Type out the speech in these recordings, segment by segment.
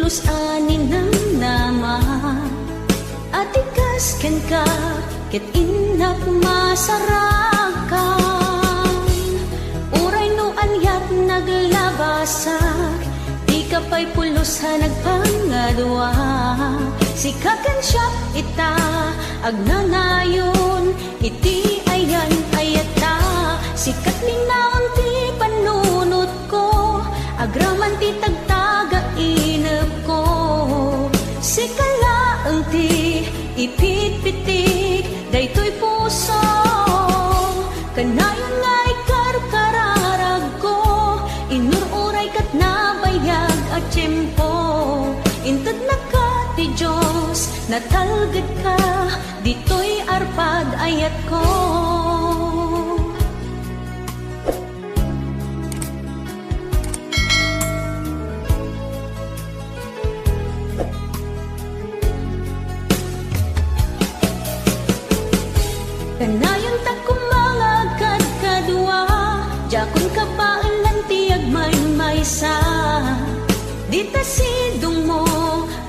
pulos anin ng nama at ikas ken ka ket inap masarakan uray no anyat naglabasak di ka pa'y pulos ha nagpangadwa sikakan siya ita agnanayon iti ayan ayata sikat linaon ti panunot ko agraman ti tagtaga inep ko sikalaeng ti ipit-pitik daytoy puso kanayon nga ikarkararag ko inururay kat nabayag at tiyempo inted na ka ti Diyos natalged ka ditoy arpad ayat ko. Kanayon ta kumangagad kadua jakon ka paalan ti agmay-maysa dita sidong mo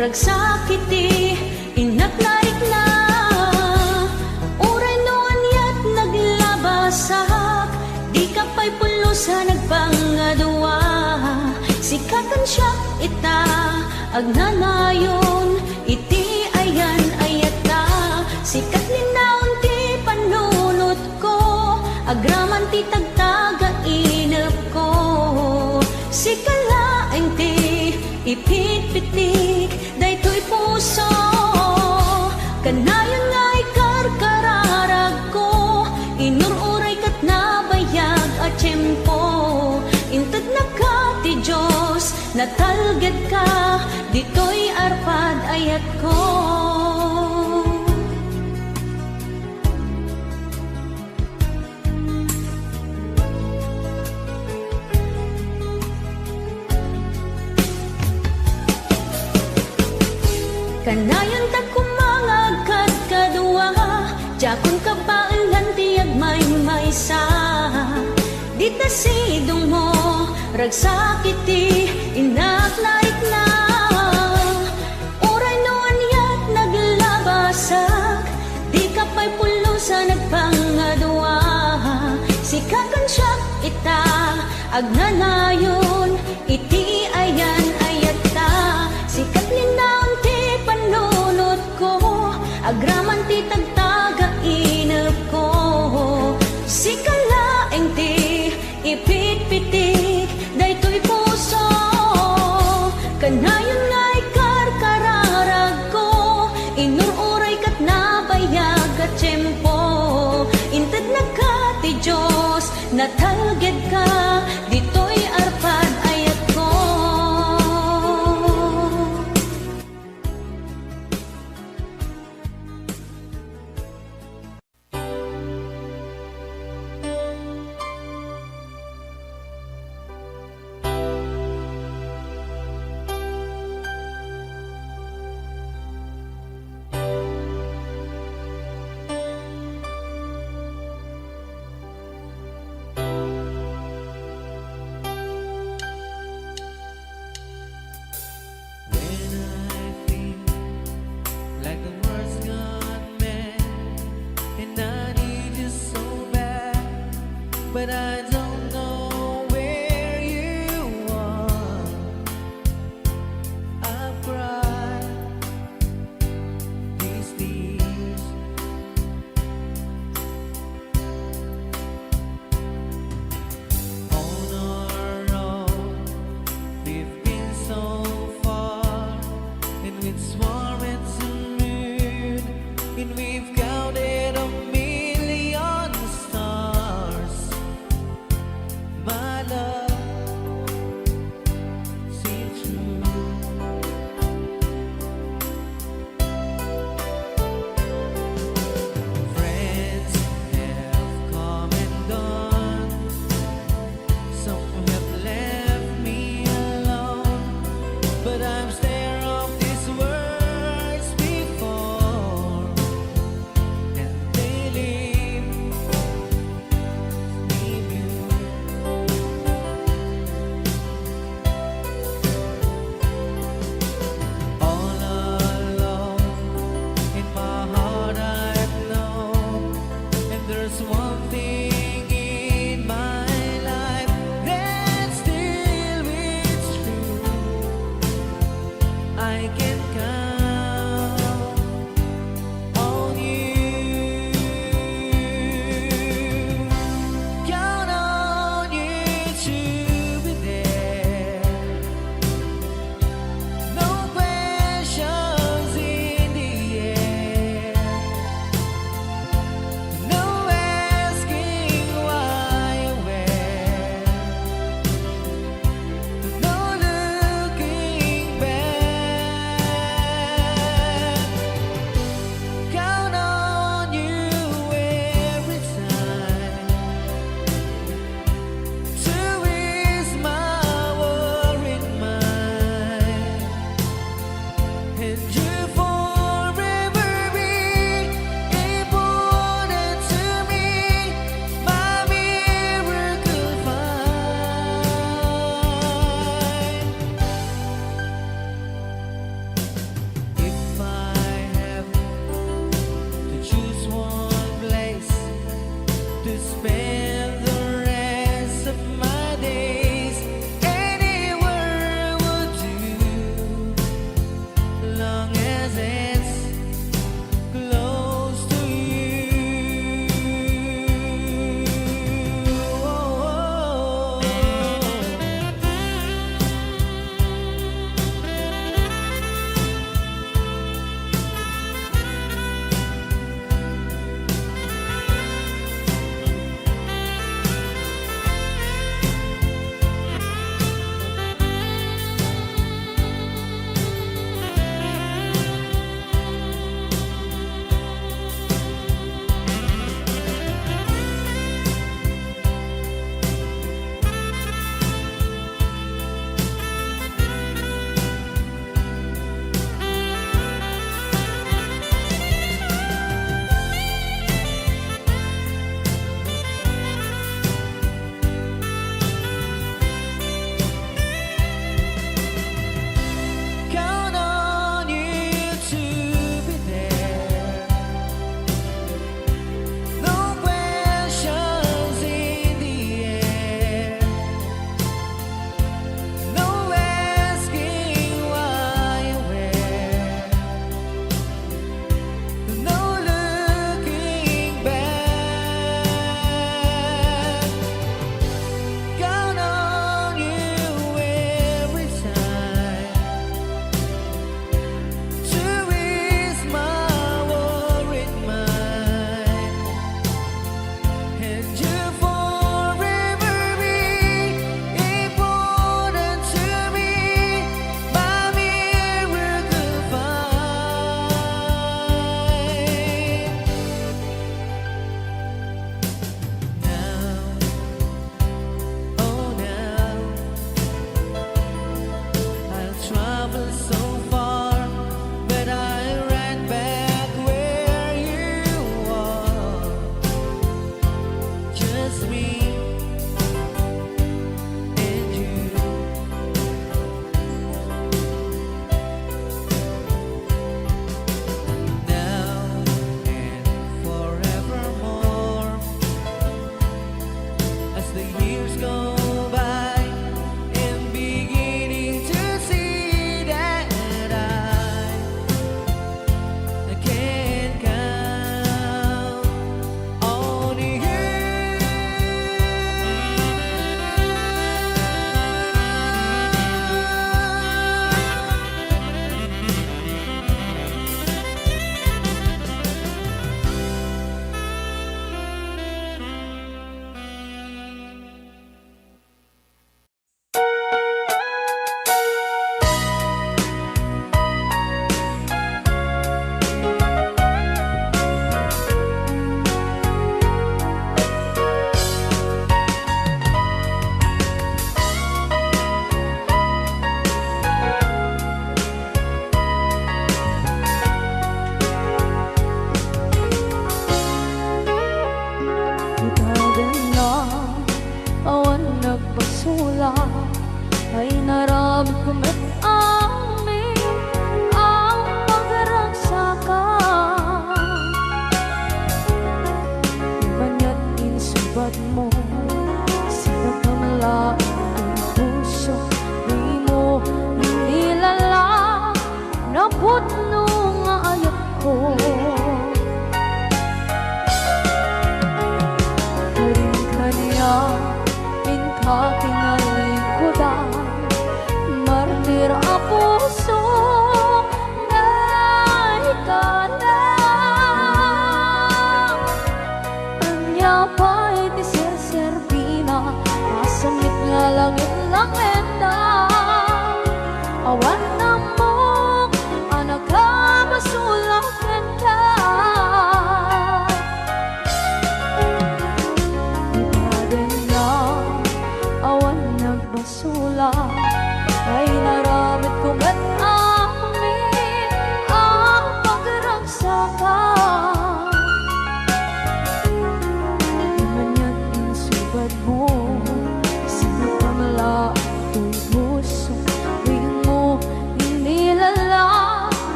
ragsakiti inaknaik na uray no anyat naglabasak di ka pa'y pulusa nagpangadua sikatan siya ita agnanayon iti ayan ayata sikat linaon ti panunot ko agraman ti tagtaga inep ko sikalaeng ti ipit-pitik daytoy puso kanayon nga ikarkararag ko inururay kat nabayag at tiyempo inted na ka ti Diyos natalged ka ditoy arpad ayat ko. Kanayon ta kumangagad kadua jakon ka paalan ti agmay-maysa dita sidong mo ragsakiti inaknaik na uray no anyat naglabasak di ka pa'y pulusa nagpangadua sikakan siya ita agnanayon iti ayan ayata sikat linaon ti panunot ko agraman ti tagtaga inep ko sikalaeng ti ipit-pitik daytoy puso kanayon nga ikarkararag ko inururay kat nabayag at tiyempo inted na ka ti Diyos natalged ka ditoy arpad ayat ko. But I don't know where you are. I've cried these tears. On our own, we've been so far, and with swarms and moon, and we've counted a million stars. My love seems true. Friends have come and gone. Some have left me alone, but I'm scared of these words before, and they leave me blue. I can count on you. Count on you to be there. No questions in the air. No asking why or where. No looking back.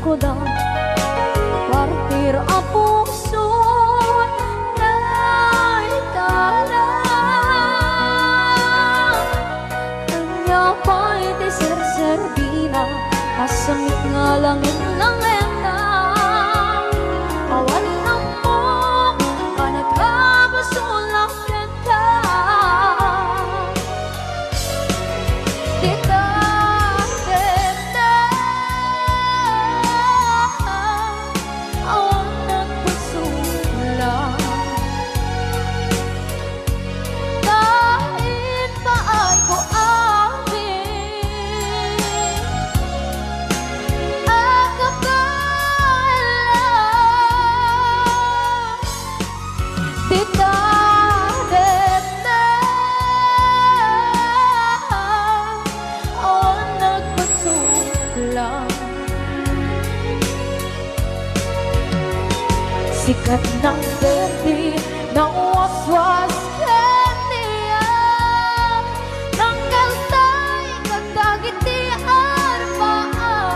ko daw partir ang puso na itala. Kanya pa'y deser-servina, kasamit nga langit ng ena. Awan na mo, ka nagkabasulang ka. Dita, dita, awan nagpasulang. Kahit pa ay ko sikat ng berde ng waswas kaniya ng kaltay katagiti arpaan.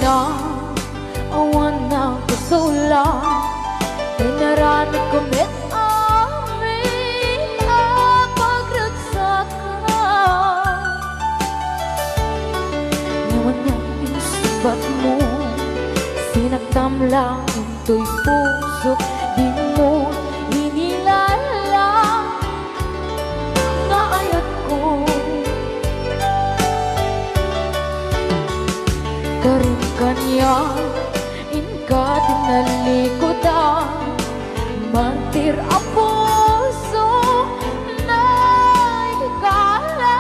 Na awan na kusula dinarani kumit amin ang pagragsaka. Ngayon niyang isubat mo sinagdam lang into'y puso di mo hinilala nga ayat ko. Karin kanya inka tinalikodan mantir ang puso na ikala.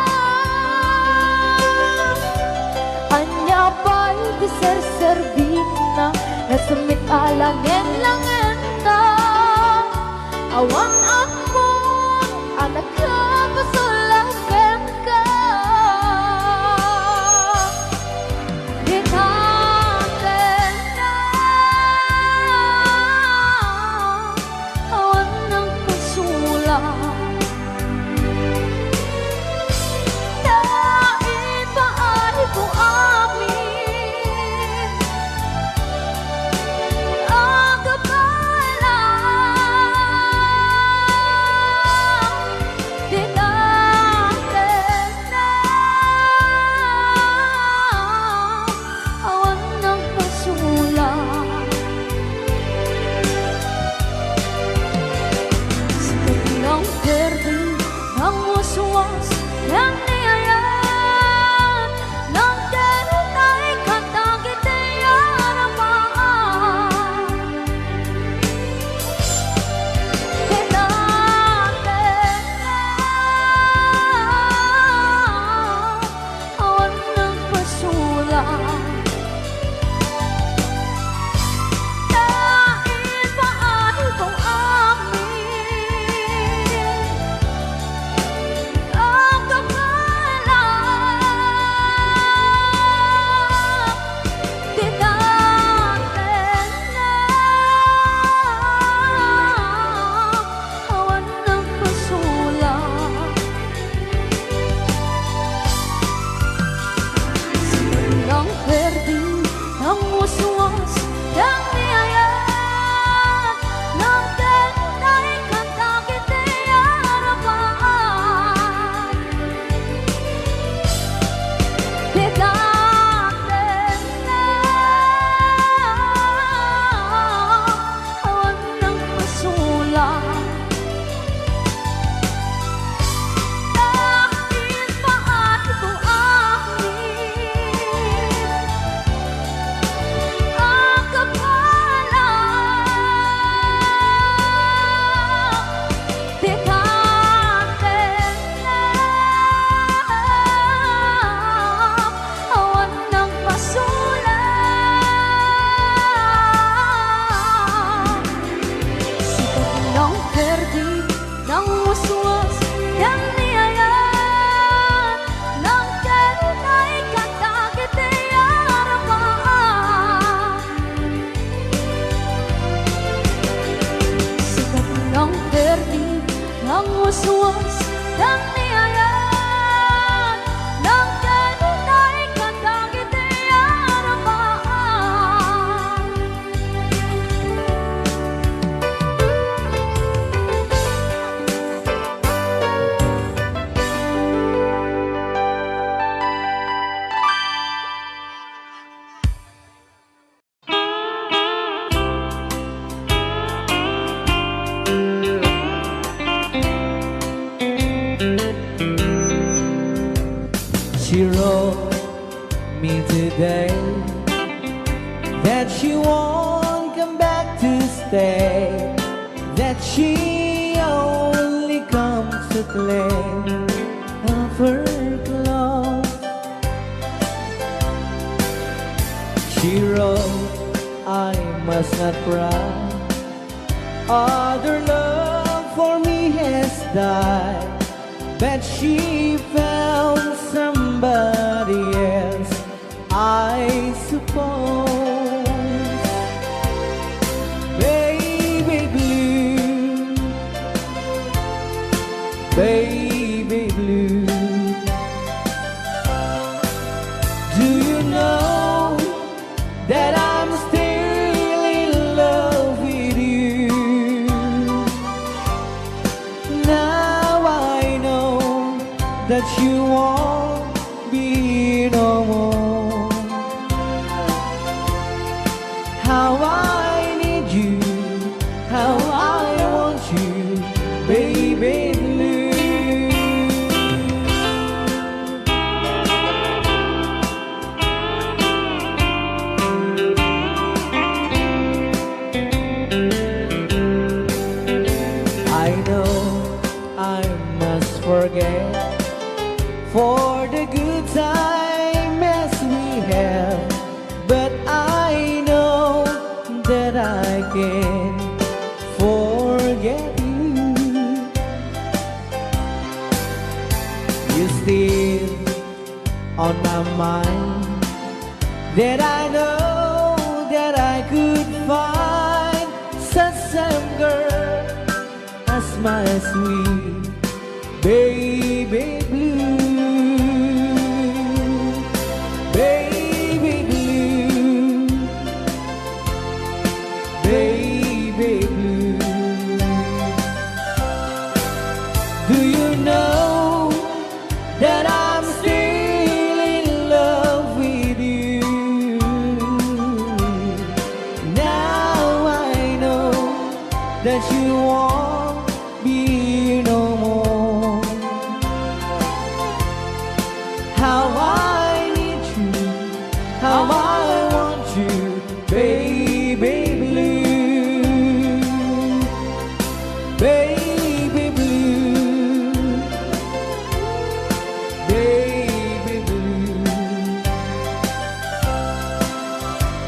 Anya pa'y deser-servina nasamit alangin langin na awang ako anak ka pasulakan ka. Long told me today that she won't come back to stay, that she only comes to claim of her clothes. She wrote, I must not cry, other love for me has died, but she found somebody else, I suppose. Baby blue, baby blue, do you know that I'm still in love with you? Now I know that you won't be no more. How I need you, how I want you, baby blue. I know I must forget for the good times we have, but I know that I can forget you. You're still on my mind, that I know that I could find such a girl as my sweet baby blue. Baby blue, baby blue, do you know that I'm still in love with you? Now I know that you won't be no more. How I need you, how I want you, baby blue, baby blue, baby blue.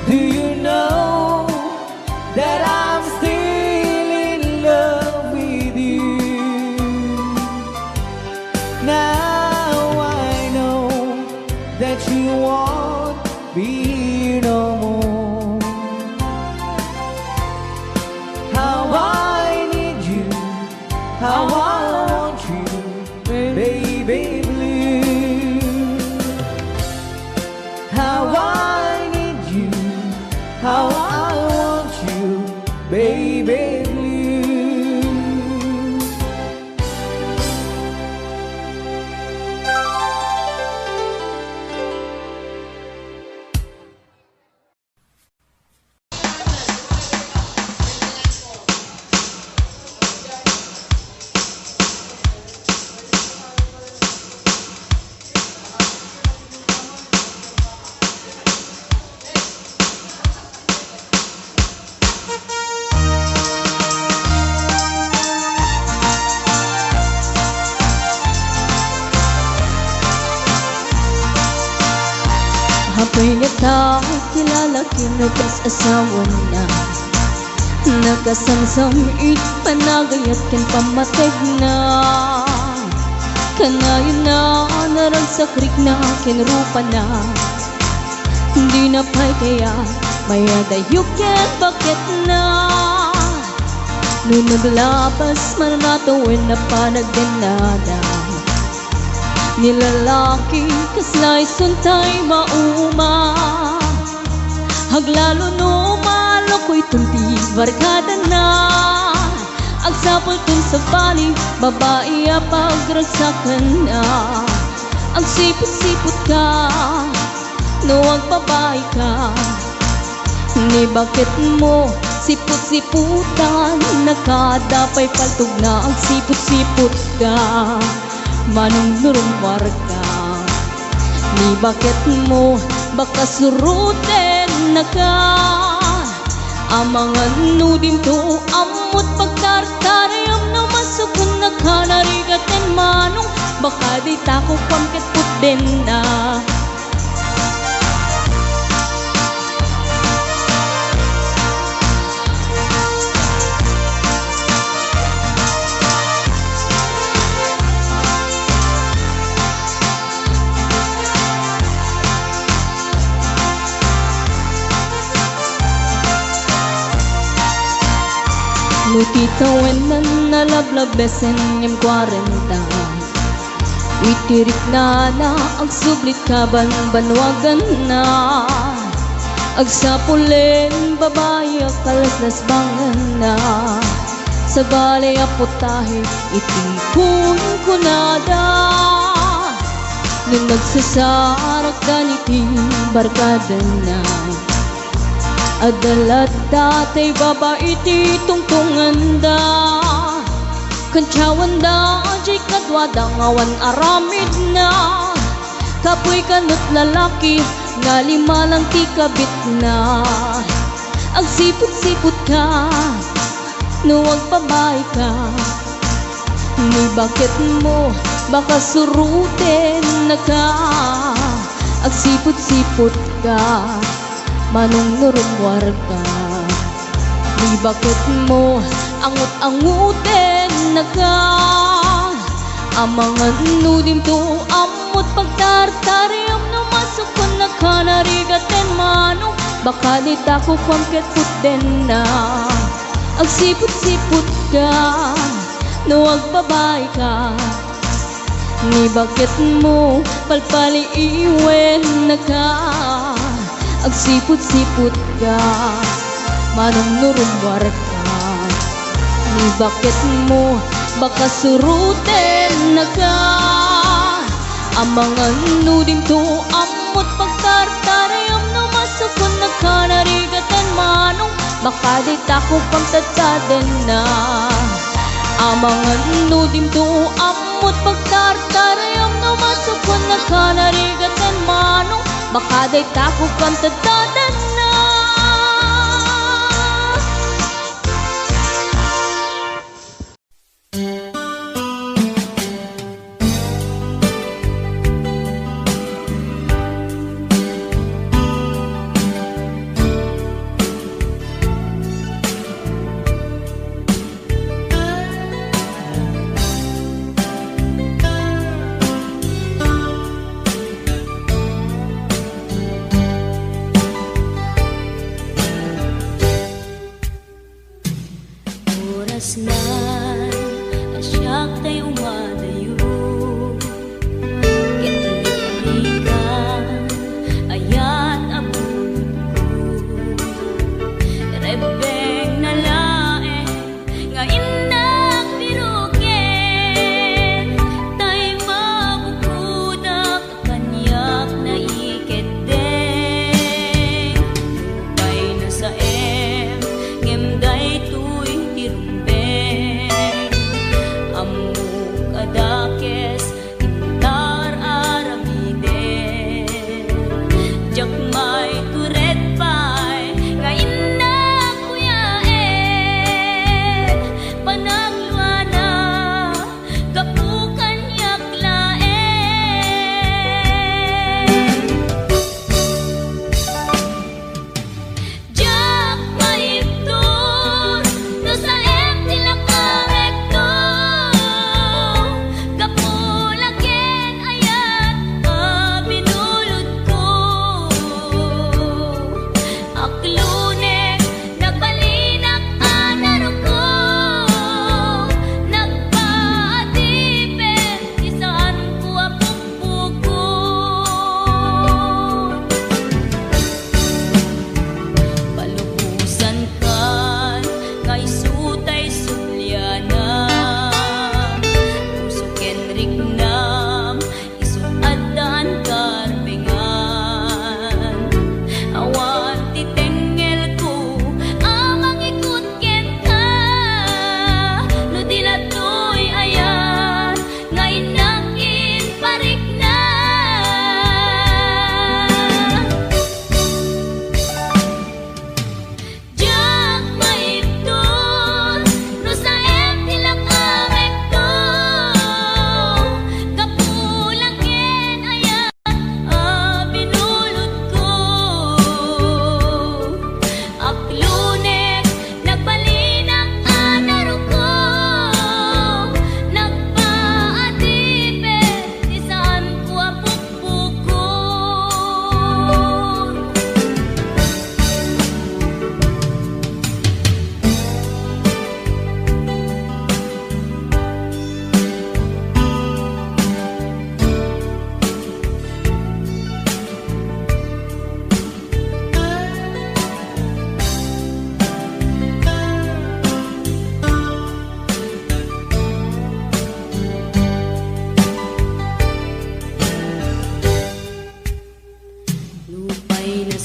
Do you know that I'm still in love with you? Now I know that you won't be no more. How I need you, how I want you, baby blue. How I need you, how I want you, baby blue. Ako'y nakakilala, kinag-asawa na, nakasamsamit, panagayat kan pamatay na. Kanayon na, naragsakrik na, kinrupa na, hindi na pa'y kaya, maya dayukin, bakit na? Nung naglabas, manatawin na panagdanada, nilalaki, kaslay suntay mauma. Haglalo no maloko'y tunti, barkada na. Agsapol kun sa bali, babae pagragsakan na. Ang sipot-sipot ka, no ang babae ka. Ni bakit mo sipot-siputan, nakadapay paltog na ang sipot-sipot ka. Manong nurumwar ka, Ni bakit mo baka surutin na ka? Amang nudim to amot pagkartarayam na masukun na ka narigatin manong baka di tako pamket putden na. Lutitawen na nalablabesen yung 40. Witirik na ang sublit kaban banwagan na. Agsapulen babae kalaslas bangan na. Sa balay aputahe itikun ko nada. Nung nagsasarak ganiti barkada na. Adalat datay babae ti tungtungan da. Kantsawan da jay kadwada ngawan aramid na. Kapoy kanot lalaki nga lima lang ti kabit na. Agsipot-sipot ka nuwag babae ka. Ni bakit mo baka surutin na ka? Agsipot-sipot ka manong nurumwar ka. Ni bakit mo angut-anguten na ka? Amangan nudim to amot pagtartariam na masukon na ka narigaten manong baka di tako pamket putden na. Agsipot-sipot ka nuwag babae ka. Ni bakit mo palpali iwen na ka? Agsipot-sipot ka manong nurumwar ka. Ni bakit mo baka surutin na ka? Amangan nudim to amot pagtartarayam na masukon na ka narigaten manong baka di tako pamtataden na. Amangan nudim to amot pagtartarayam na masukon na ka narigaten manong baka di tako pamtataden na.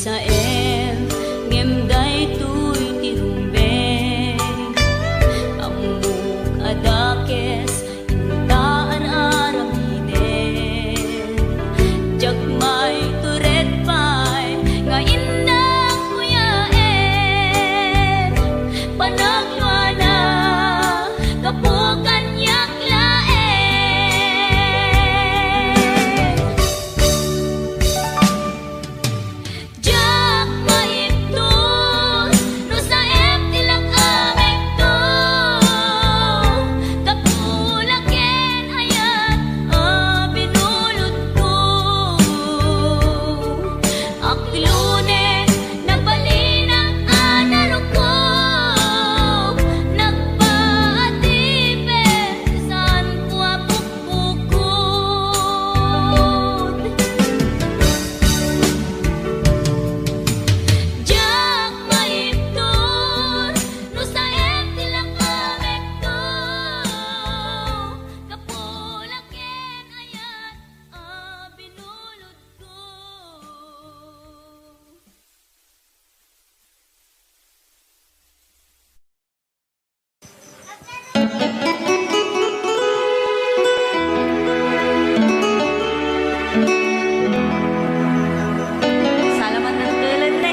sa em ngem day tuy tirumbeng amuk adakes intaan aramiden jagmay turet pay nga indang kuyaen panagluana kapukan yak laen jak maipton no sa em tilang aming to kapulaken ayat binulot ko aklune nagbalinang anarok ko nagpaatipe saan ko apukpukod jak maipton no sa em tilang aming to kapulaken ayat binulot ko. Salamat ng tulan na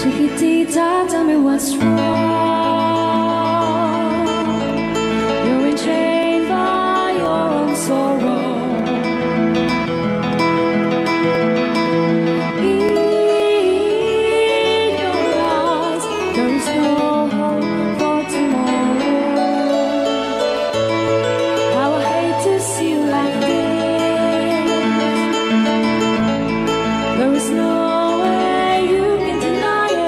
Chiquitita, tell me what's wrong. You're enchained by your own sorrow. In your eyes, there is no hope for tomorrow. How I hate to see you like this. There is no way you can deny it.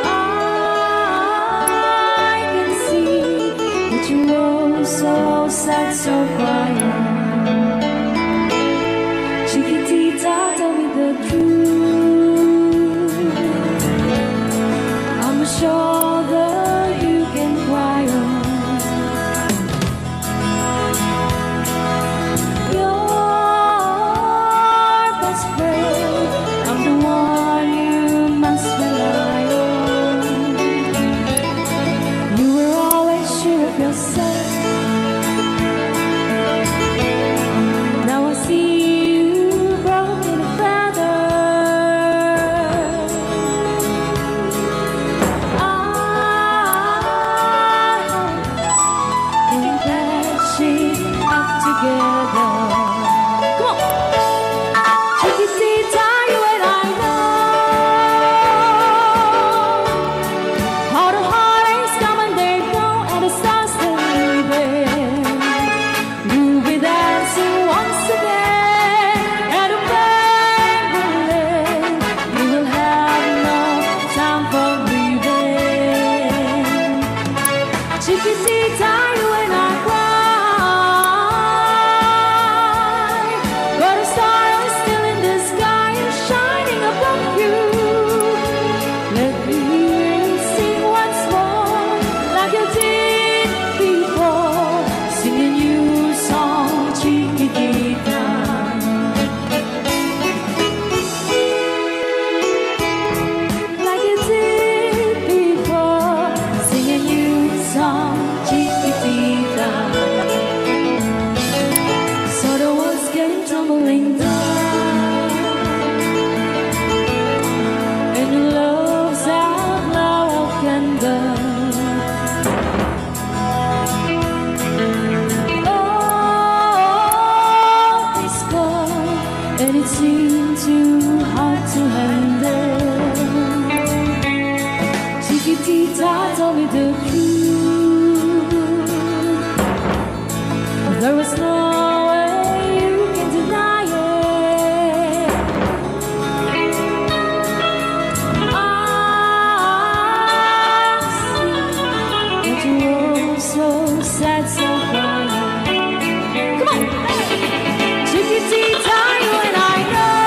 I can see that you are so sad, so quiet. Chiquitita, tell me the truth. I'm a shoulder you can cry on. Your best friend, I'm the one you must rely on. You were always sure of yourself. Now I see you broken a feather. And patching up together. Come on! Chiquitita, you and I know how the heartaches come and they go, and the stars they leaving. You'll be dancing once again, and the pain will end. You will have no time for grieving. Chiquitita, you and I cry, but a star is still in the sky and shining above you. Let me hear you sing once more, like you did before, singing you a song, Chiquitita. Like you did before, singing you a song, Chiquitita. So the words came tumbling down, and your love's out now can done. Oh, it's gone, and it seemed too hard to handle. Chiquitita, tell me the truth. There was no way you can deny it. I see that you were so sad, so quiet. Come on! Chiquitita, you and I know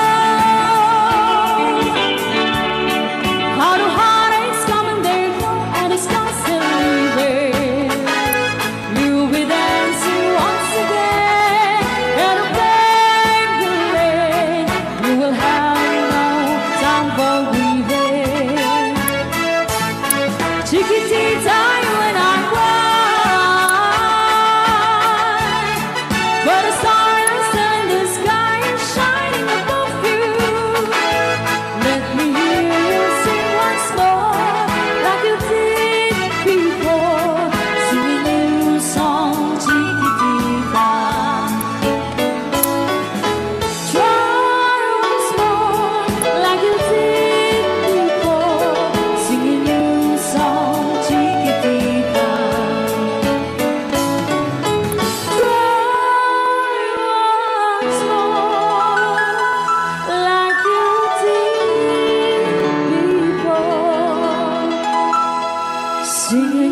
how the heartaches come and they go, and it's constantly there.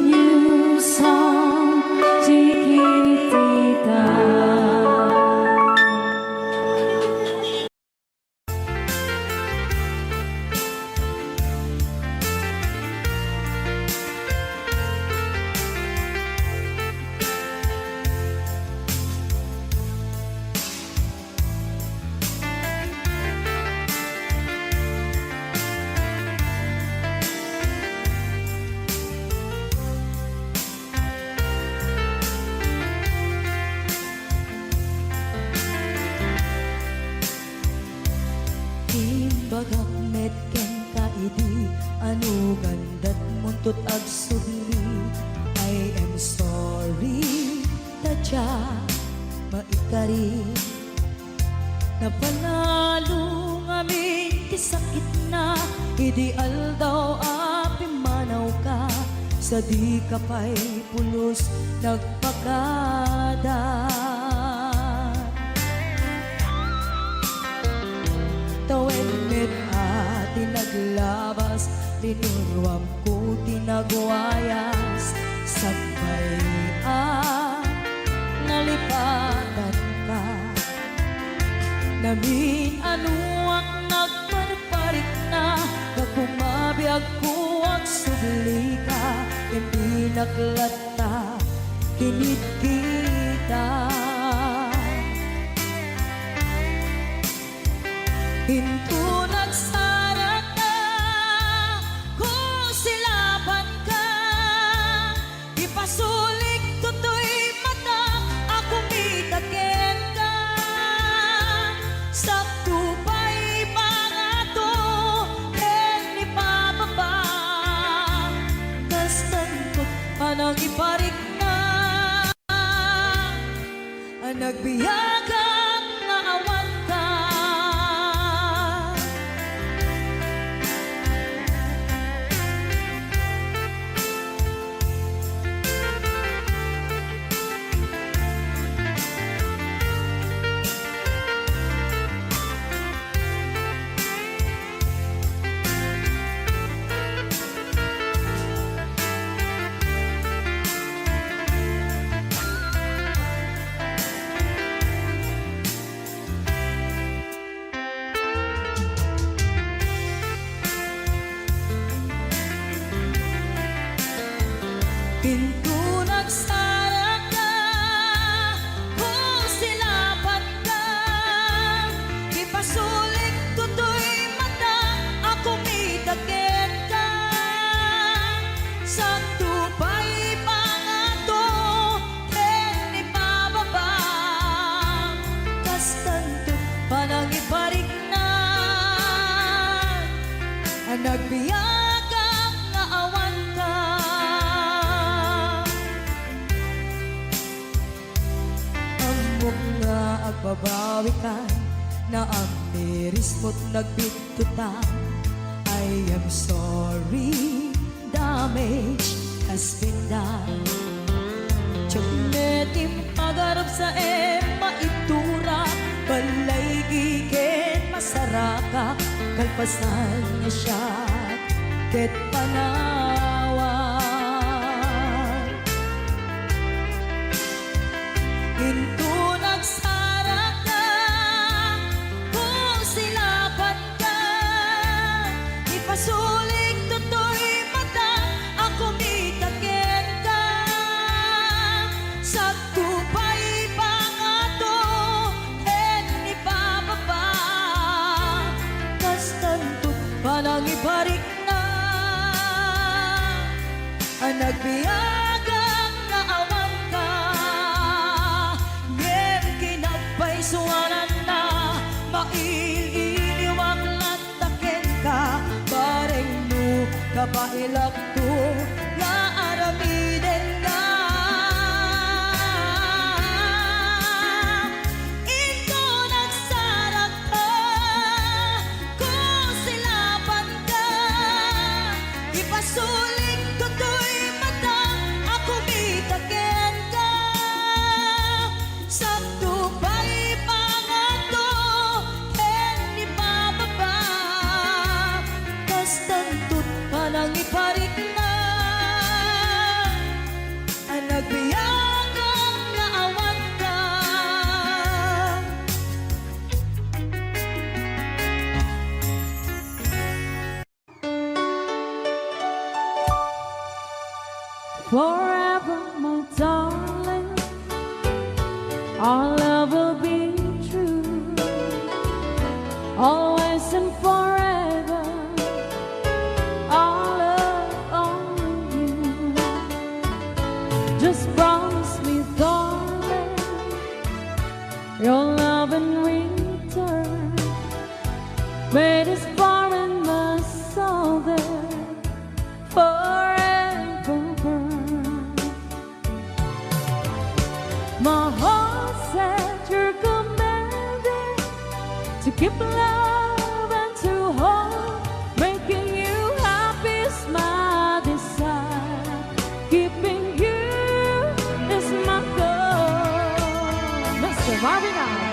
new song, Chiquitita. Imbagak met ken kaidi anu gandat muntut ag subli. I am sorry tadya maikari napanalo ngamin ti sakit na ideal daw api manaw ka sa di kapay pulos nagpakada. Tawen met ati naglabas, linurwam ko tinagwayas. Sabay nalipatan ka. Namin anuak nagparparik na, nagkumabiyag ko ang subli ka. Hindi naglata, kinit kita. Hinto nagsara ka, kung silaban ka. Ipasulik tutoy mata, ako mitaken ka. Sakto pa'y pangato, ken ipababa. Kastan ko anang iparik na, ang nagbiyagang nga awan ka. Pinto nagsara ka, kung silaban ka. Ipasulik tutoy mata, ako mitaken ka. Sakto pa'y pangato, ken ipababa. Kastanto panang iparik na, ang nagbiyagang nga awan ka. Nga agbabawi ka na ang miris mo't nagbitutan. I am sorry, damage has been done. Tiyagnetim pagarap sa maitura, balay giket masaraka, kalpasan niya siya ket panawan. Hinto nagsara ka, kung silaban ka. Ipasulik tutoy mata, ako mitaken ka. Sakto pa'y pangato, ken ipababa. Kastanto panang iparik na, ang nagbiyagang nga awan ka. Suwanan na maililiwag lataken ka. Bareng mo kapailak to nga aramiden ka. Ito nagsarap ka, kung silaban ka. Ipasulik tutoy mata, ako mitaken ka. Sakto pa'y pangato, ken ipababa. Kastanto't panang iparik forever, my darling. Our love will be true, always and forever. Our love only you. Just promise me, darling, your love in return. Made us far in my soul there forever burn. My heart said you're commanded to keep love and to hold, making you happy is my desire. Keeping you is my goal. Mr. Marvin Allen.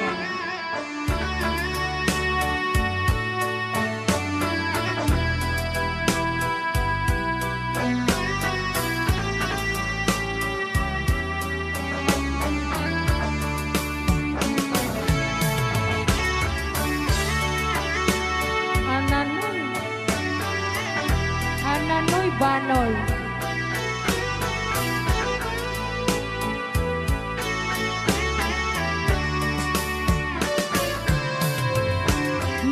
Ananoy Banoy.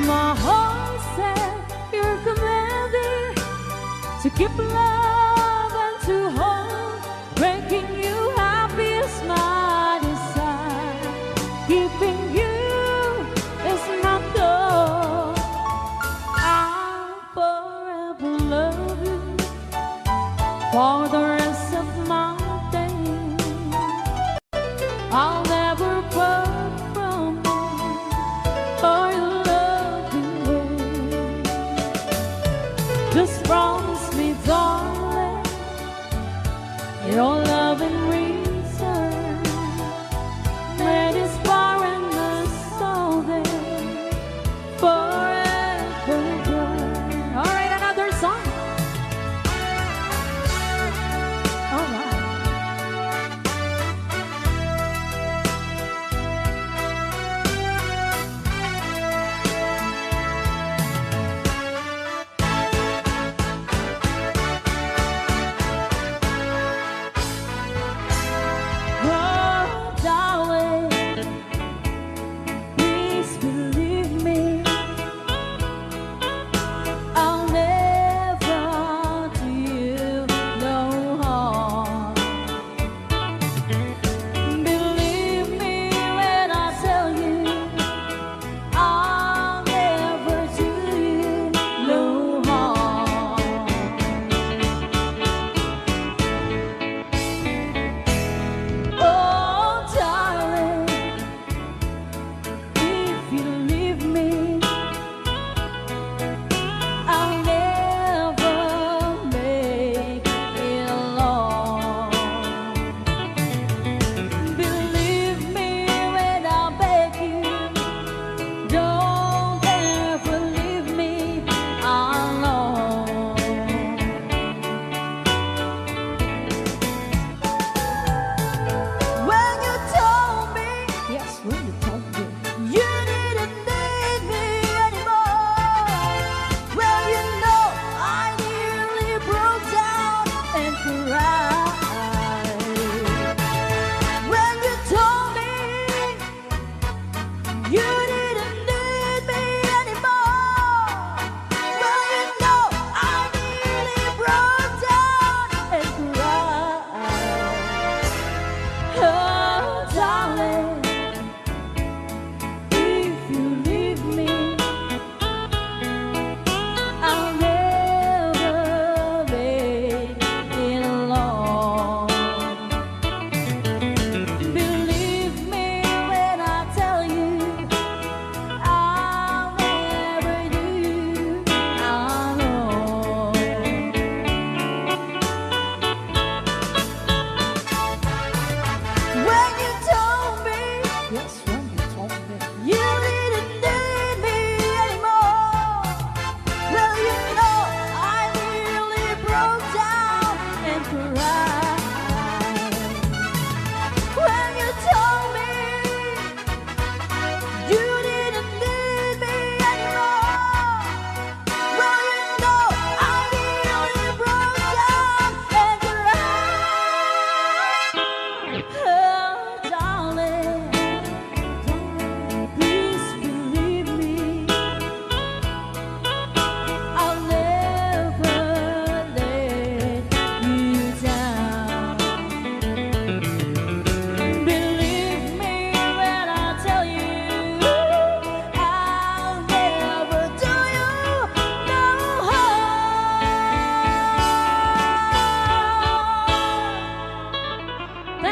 My heart said you're commanded to keep love and to hold, making you happy is my desire. Keeping you is my goal. I'll forever love you for the rest of my days. I'll never part from you or your loving ways. Just promise me, darling,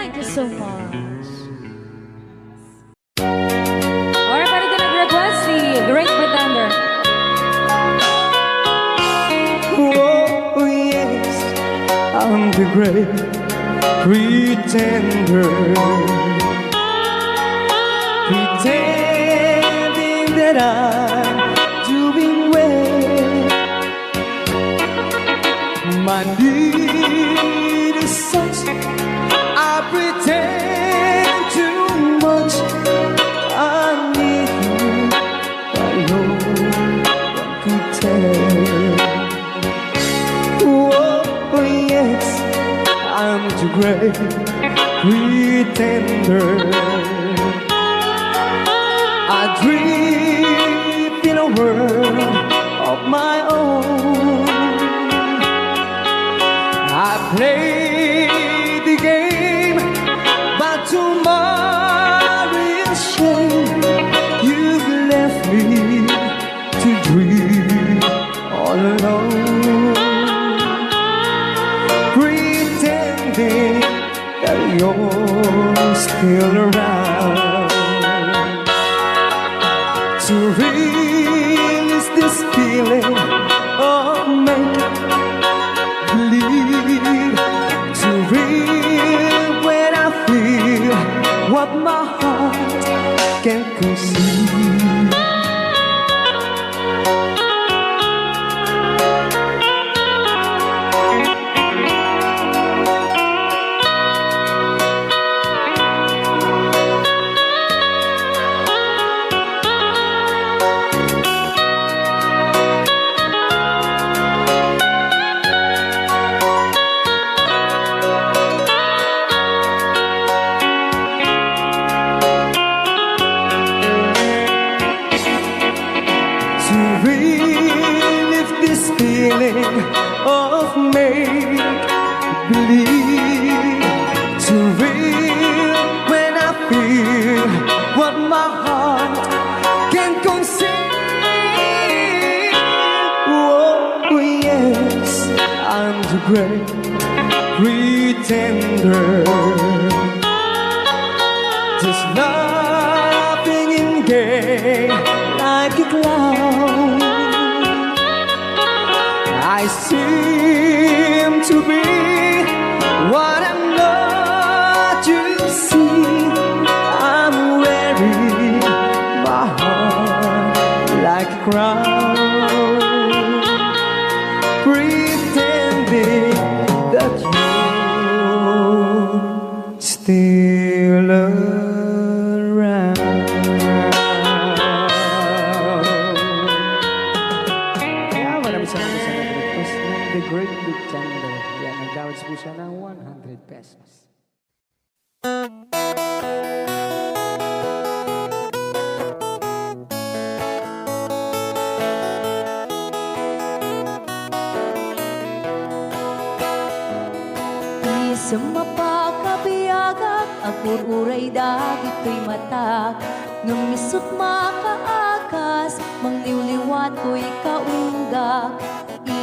Thank you so much. Alright, para din nag-request si Great Pretender. Oh yes, I'm the great pretender, pretending that I'm doing well. My need is such, I pretend too much. I need you, but no one could tell. Oh yes, I'm the great pretender. I dream in a world of my own. I play the game, but tomorrow is shame. You've left me to dream all alone, pretending that you're still around. To release this feeling of make-believe, to real when I feel what my heart can't conceive. To relive this feeling of make-believe, to real when I feel what my heart can conceive. Oh yes, I'm the great pretender, just laughing in gay like a clown. I seem to be what I'm not. You see, I'm wearing my heart like a crown, pretending that you're still around. Kaya maraming salamat sa nag-request ng The Great Pretender. Yan, nag-downloads po siya ng 100 pesos. Sa mapakabiyagak, agur-uray dagit ko'y matak. Ngamisot makaakas, mangliwliwat ko'y kaunggak.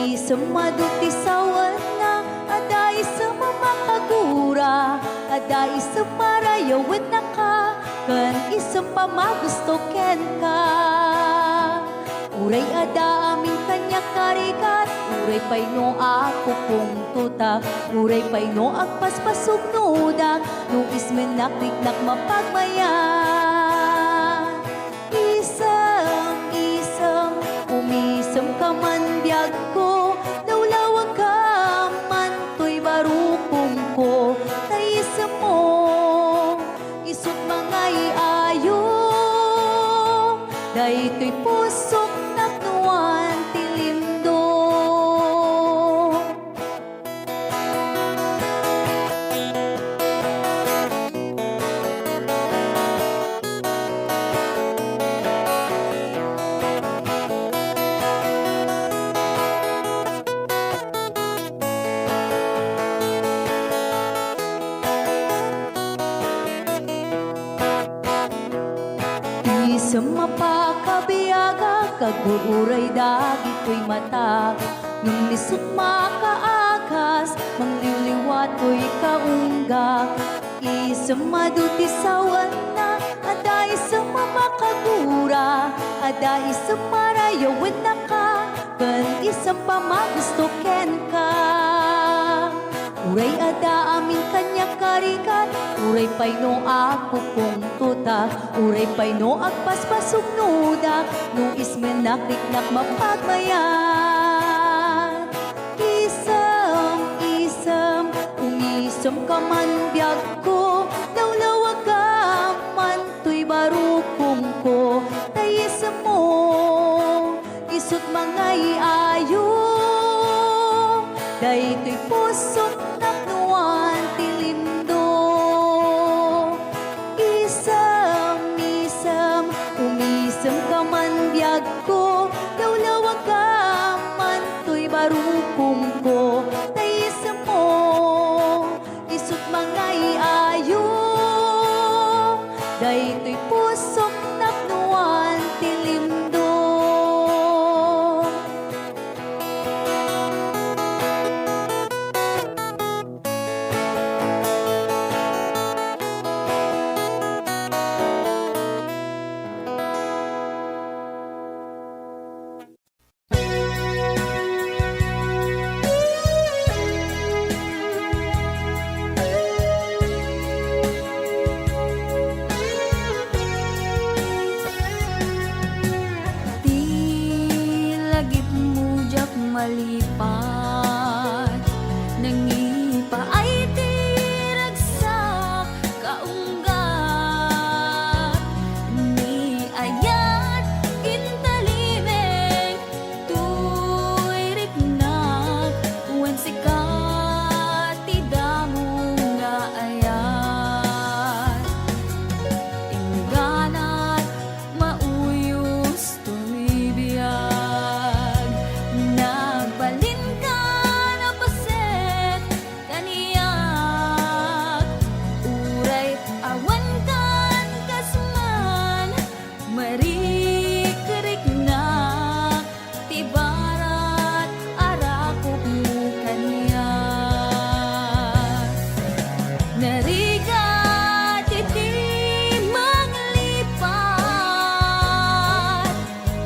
Isang maduti sa wana, aday sa mamakagura, aday sa marayawin na ka, kan isang pamagusto ken ka. Uray ada aming kanya karikat, uray pay no ako kung tutak, uray pay no agpaspasog nudak, no ismenakliknak mapagmayan. Isang, umisam ka man biyag ko, lawlawag ka man to'y barukong ko, taisa mo, isot mga iayo, dahi to'y pusok naknuan tilindo. Sa mapakabiyaga, kagururay dagit ko'y matak. Nung lisot makaakas, mangliwliwat ko'y kaunggak. Isang maduti sawan na, ada isang mamakagura, ada isang marayawan na ka, kan isang pamagusto ken ka. Uray ada amin kanya karikat, uray pay no ako kong tutak, uray pay no agpaspasok nudak, no ismen nakliknak mapagmayan. Isam, umisam ka man biyag ko, lawlawag ka man to'y barukong ko, tayisam mo, isut mga iayo, day to'y pusot naknuan tilindo. Isam, umisam ka man biyag ko, lawlawag ka man to'y barukong ko, tayisam mo, isut mga iayo, day to'y pusok naknuan tilindo. Di lagip mo jak malipat, nangipa ay tiragsak kaunggat, ni ayat intalimeng tuy riknak, wen sikat tidamo nga ayat, ingganat mauyos tumibiyag, nagbalin ka na paset kaniyak, uray awan kan kasman, marikerik na tibarat arakop mo kaniyak. Narigat iti manglipat,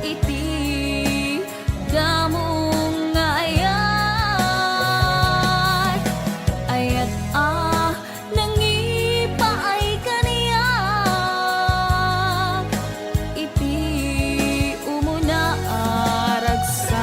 iti damong ayat, ayat nangipa ay kaniyak, iti umuna aragsak.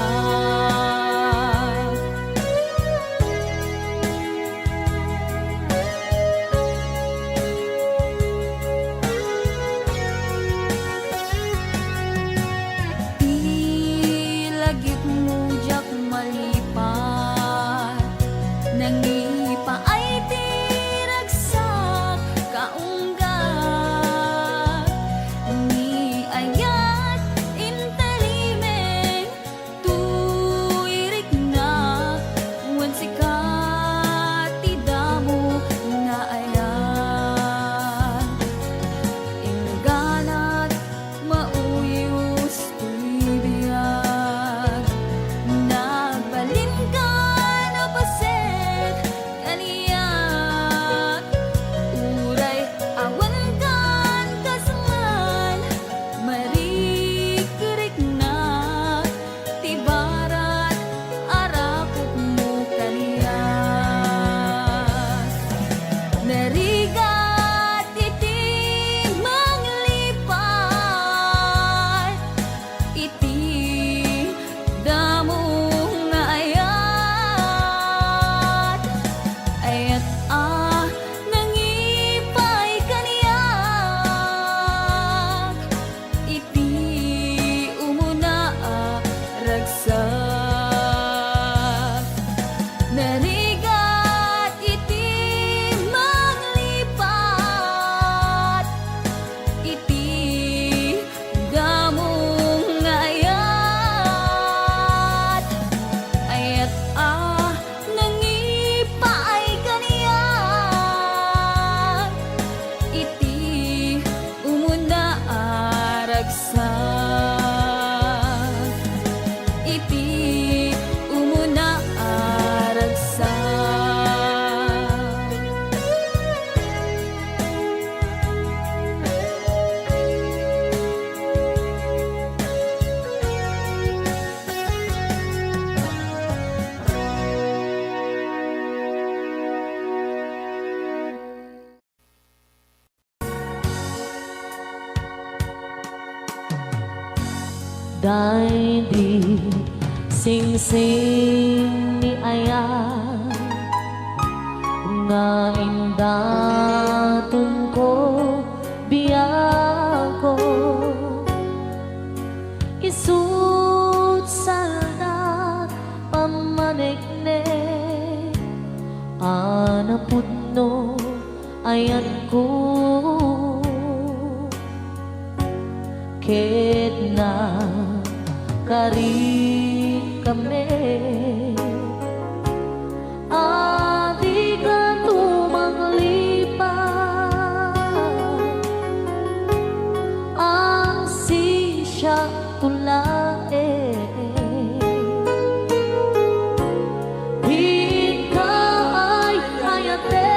Dahil di sing-sing ni Aya nga indatun ko biyako isut salda pamanikne anaput no ayan ko ket na kari kami adi ka tumanglipat ang sisya tulae di ka ay ayate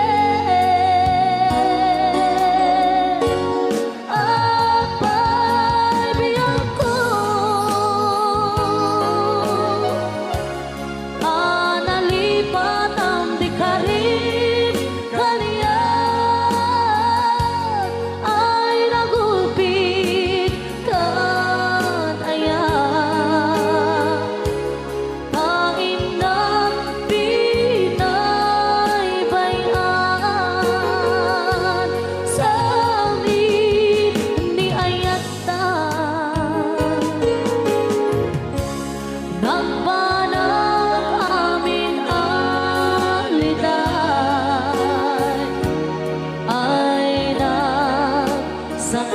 apay biyang ko analipat ang di karin kaliyan ay nagulpit kan ayan pain ng pinaybayan sa amin ni ayatan nagbanang amin aliday ay nagsakit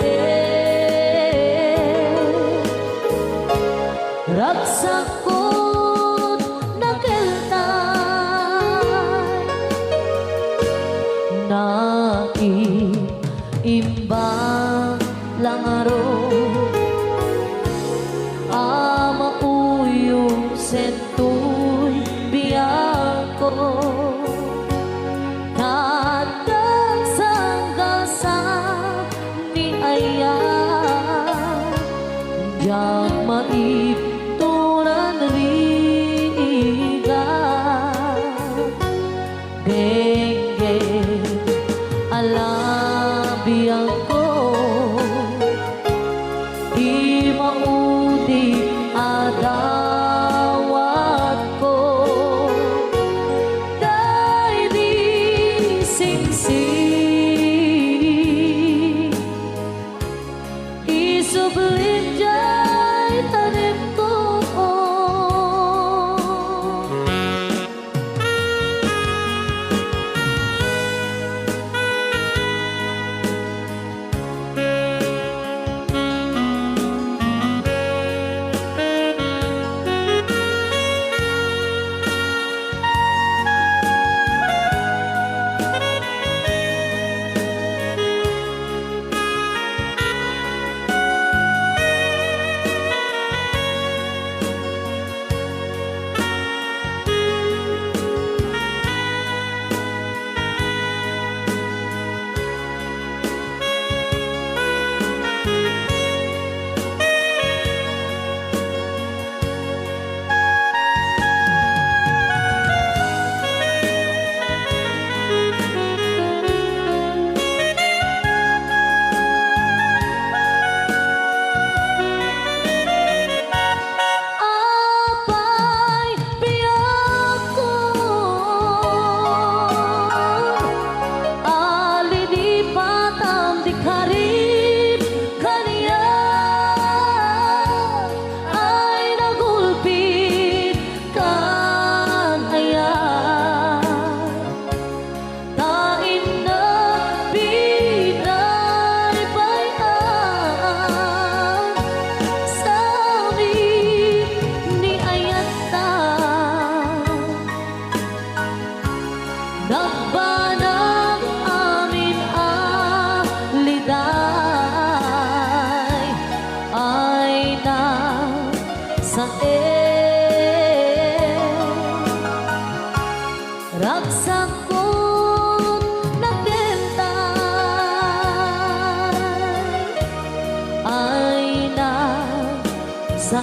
ragsakot nakeltay naiimbang lang aro ama uyong sentoy biyako tatag sanggasa ni Aya yang maipturan riga denge alabiyang ko di maudi adawat ko dahil di singsing isublim jay tanim ko apay biyako alilipat ang di karin kaliyan ay nagulpit kan ayan tain na pinaybayan sa amin ni ayatan nagbanang amin aliday ay nagsakit ragsakot nakeltay ay nagsakit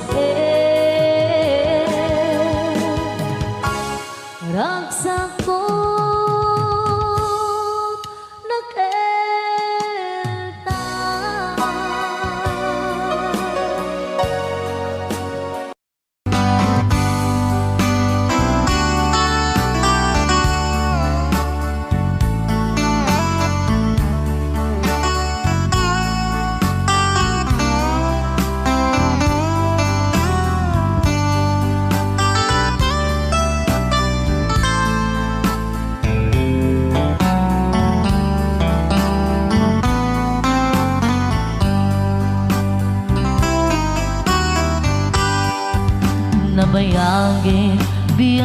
ragsakot nakeltay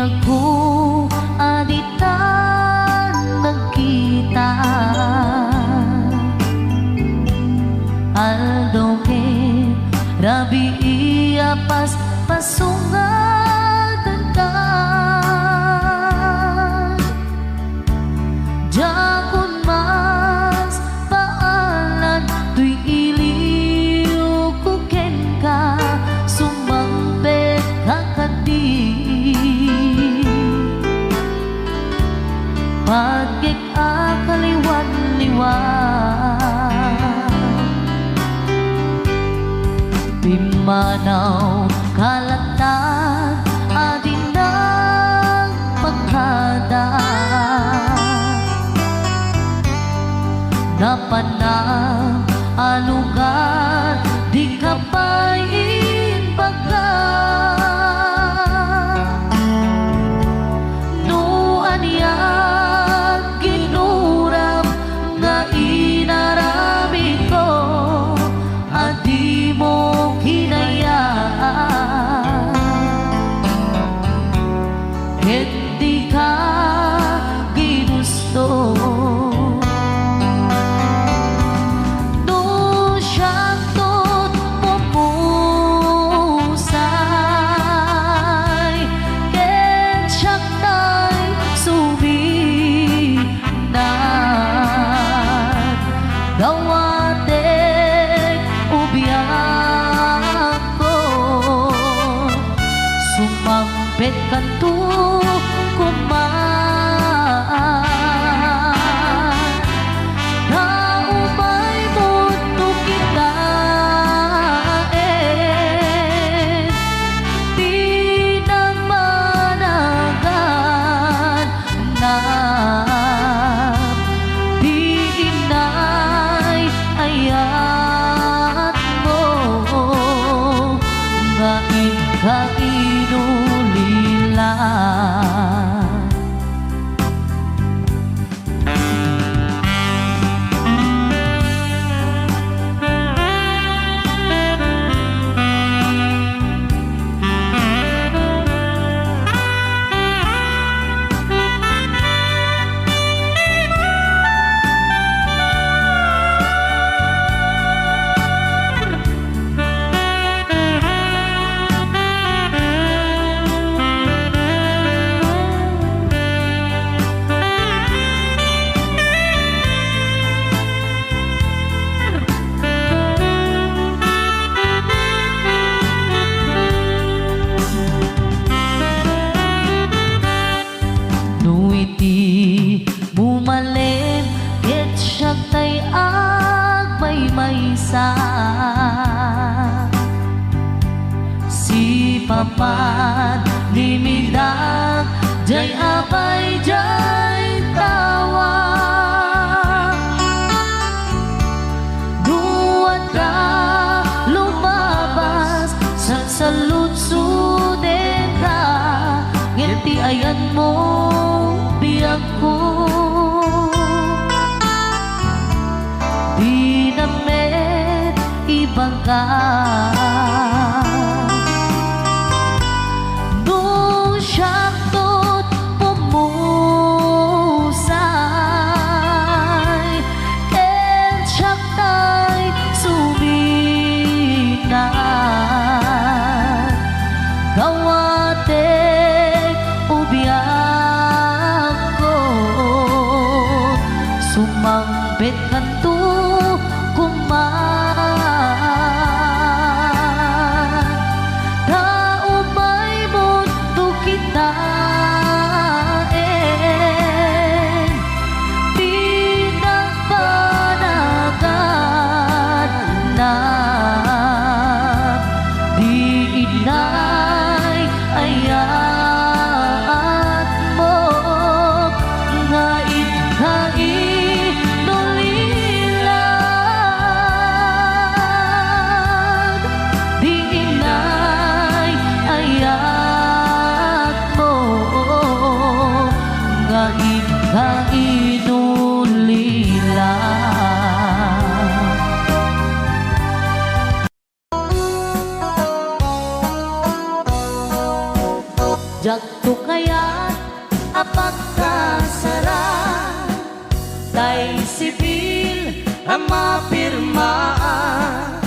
ako aditan nagkita. Aldo ke rabi iya pas pasungatan ka. Jakun mas paalan tuy iliw ko ken ka sumampet kakadi. Pagkik akaliwan-liwan Pimanaw kalatag adin ng pagkada. Napanang alugar di kapay inbaga. No aniya ginuram nga inarami ko adi mo hinayaan. Hindi ka ginusto. Gawatek ubiyak ko sumampet kanto kumaan. Naumay mundo kita di namanagan na ayat mo nga ikainulilan. Nuiti bumalin ket siya tay agmay-maysa. Si papat limidak jay abay jay tawa. Duwan ka lumabas sa saludsuden ka ngiti ayan mo biyak ko. Di namet ibang ka. Nung siyaktot pumusay ken siyaktay suminan. Gawatek ubiyak ko sumampet kanto kumaan. Naumay mundo kita di napanagan na di inay ayat mo nga ikainulilan. Di inay ayat mo nga ikainulilan. Jagto kaya apagkasara tay sibil ang mapirmaan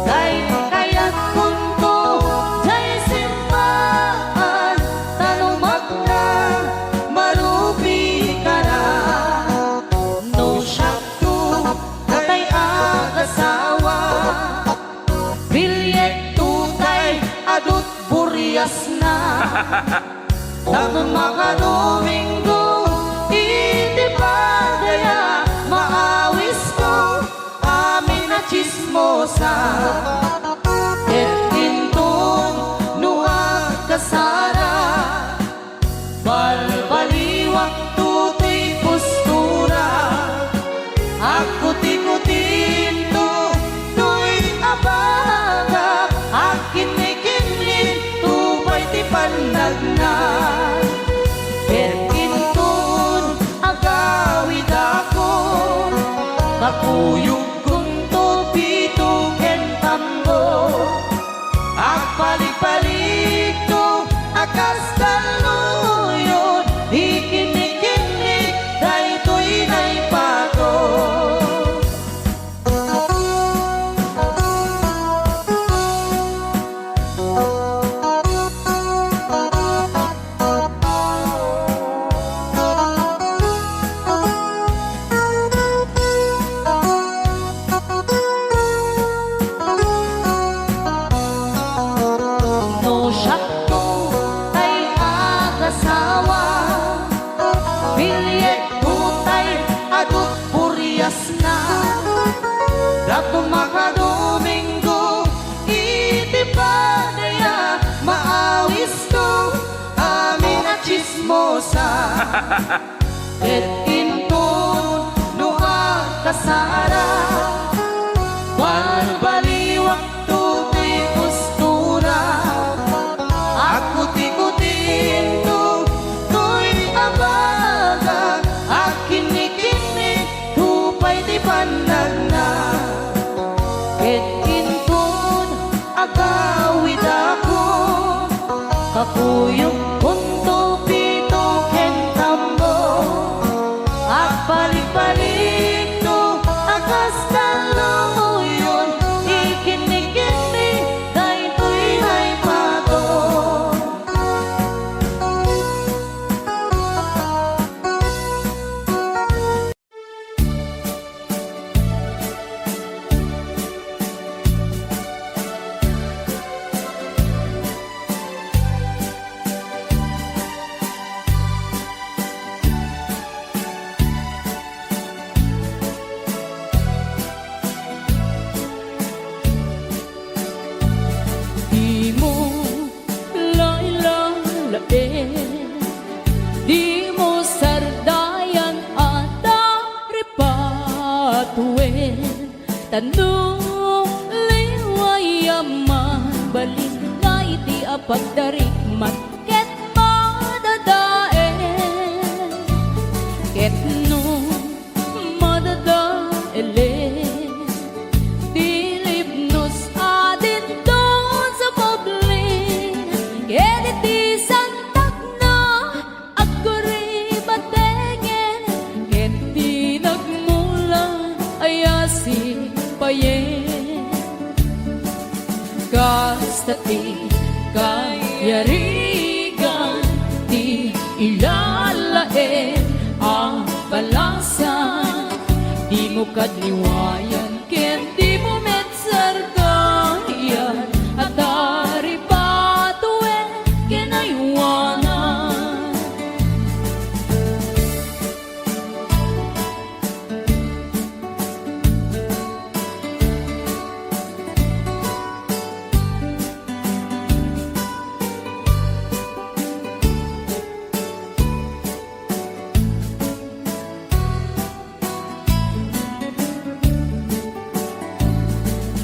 tay kayat kunto tay simbahan tanumak na marubi ka na no syakto tay agasawa bilyet tutay adut buryas na tanong makadominggo iti padaya maawis ko amin na chismosa et intong nuag kasara balbaliwak tutoy postura ako tikutin to to'y abagap akin ni kinlin tupay ti pandagna Perkintun agawid ako kakuyog kong tupito ken tambo agpalik-palik to akas kaluyon ikinikinig daytoy naipato no syakto tay agasawa bilyet tutay adut buryas na dato makadominggo iti padaya maawis ko amin na chismosa et intun nuag kasara balbaliwak tutoy postura ako tikutin to to'y abaga akin ni kinig tupay di pandagna et intun agawid ako kakuyog kunto pito ken tambo agpalik-palik to akas kaluyon ikinikinig daytoy naipato Di mo lailalain, di mo sardayan at ripatuin. Tanong liwayaman, balik na iti apagdarikmat, ket madadaen. Ket no madadaelen, dilibnos adin doon sa publin. Ket iti santak na agkuri batengen, ket di nagmula ayasi payen. Kasta ti kayarigan, ti ilalaen ang balasan. Di mo kadliwayan, ken di mo metsargayan, at dari patuen kinaywanan.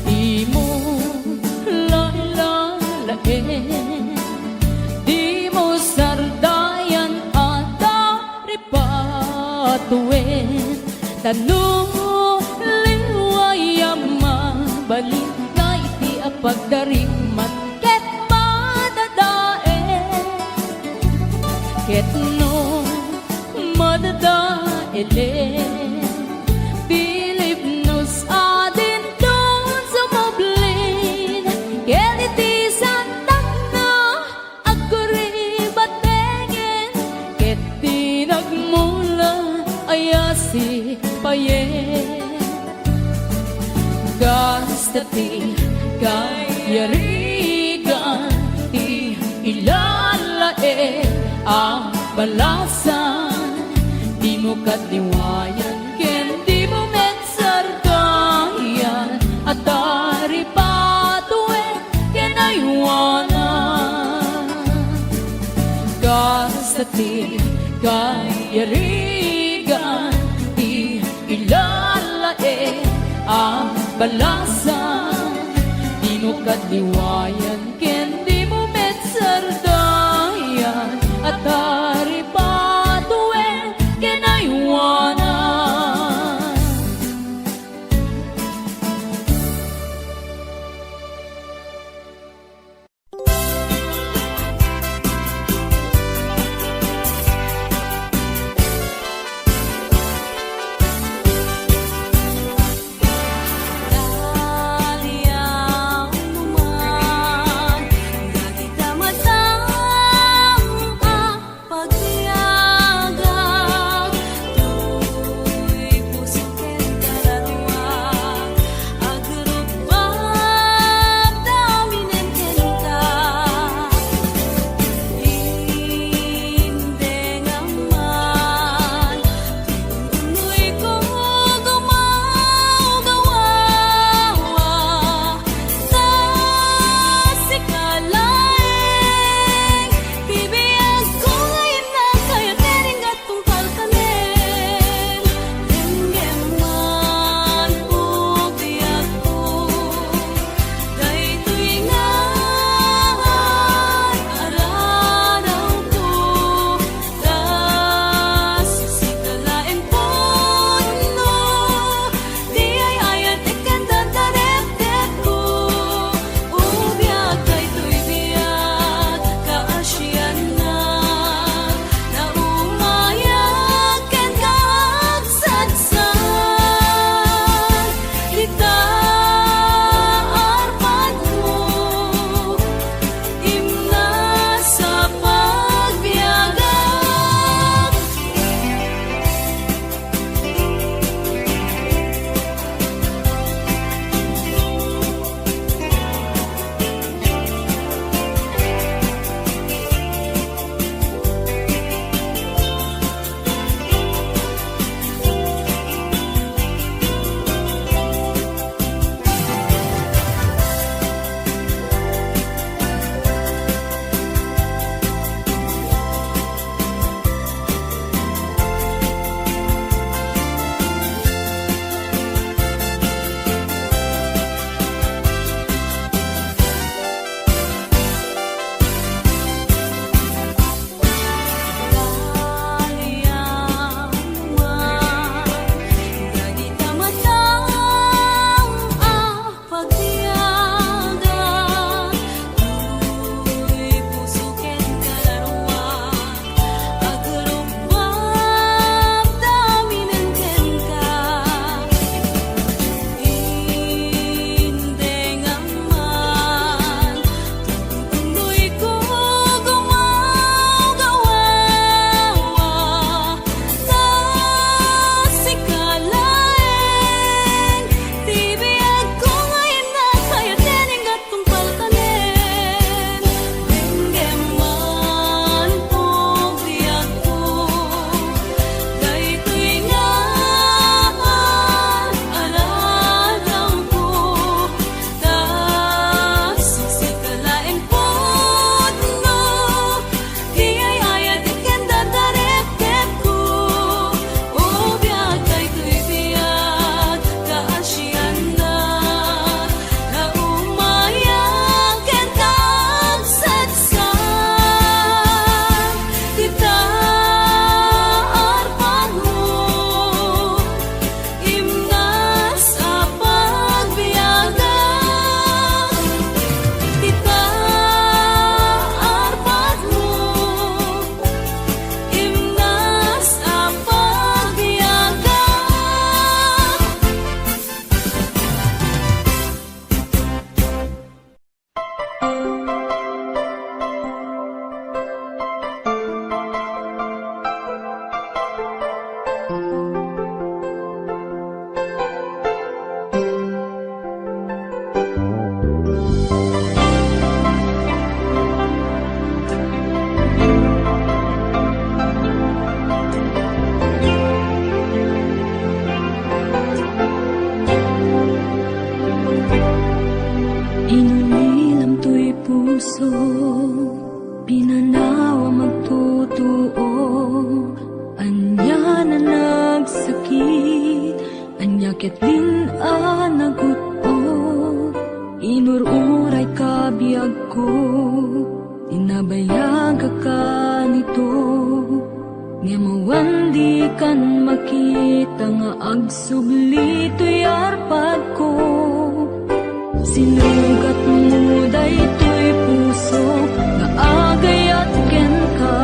Di mo lailalain, di mo sardayan at dari patuen. Tanong liwayaman, balik na iti apagdarikmat, ket madadaen. Ket no elen Philip nus adin don sumoblin Keliti santak na aguri batengen Keti nagmula ayasi payen Gastati kayarigan ilalae ang balasan Di mo katliwayan ken di mo metsardayan At dari patue ken aywanan Gastati kayarigan ilalae ang balasan Di mo katliwayan ken di mo metsardayan At dari patue ken aywanan Daliang naman Ketlin anaguto, inururay kabiyag ko, tinabayag ka nito, nga mawandi kan makita nga agsubli to'y arpad ko. Sinugat mo daytoy puso, nga agay at ken ka,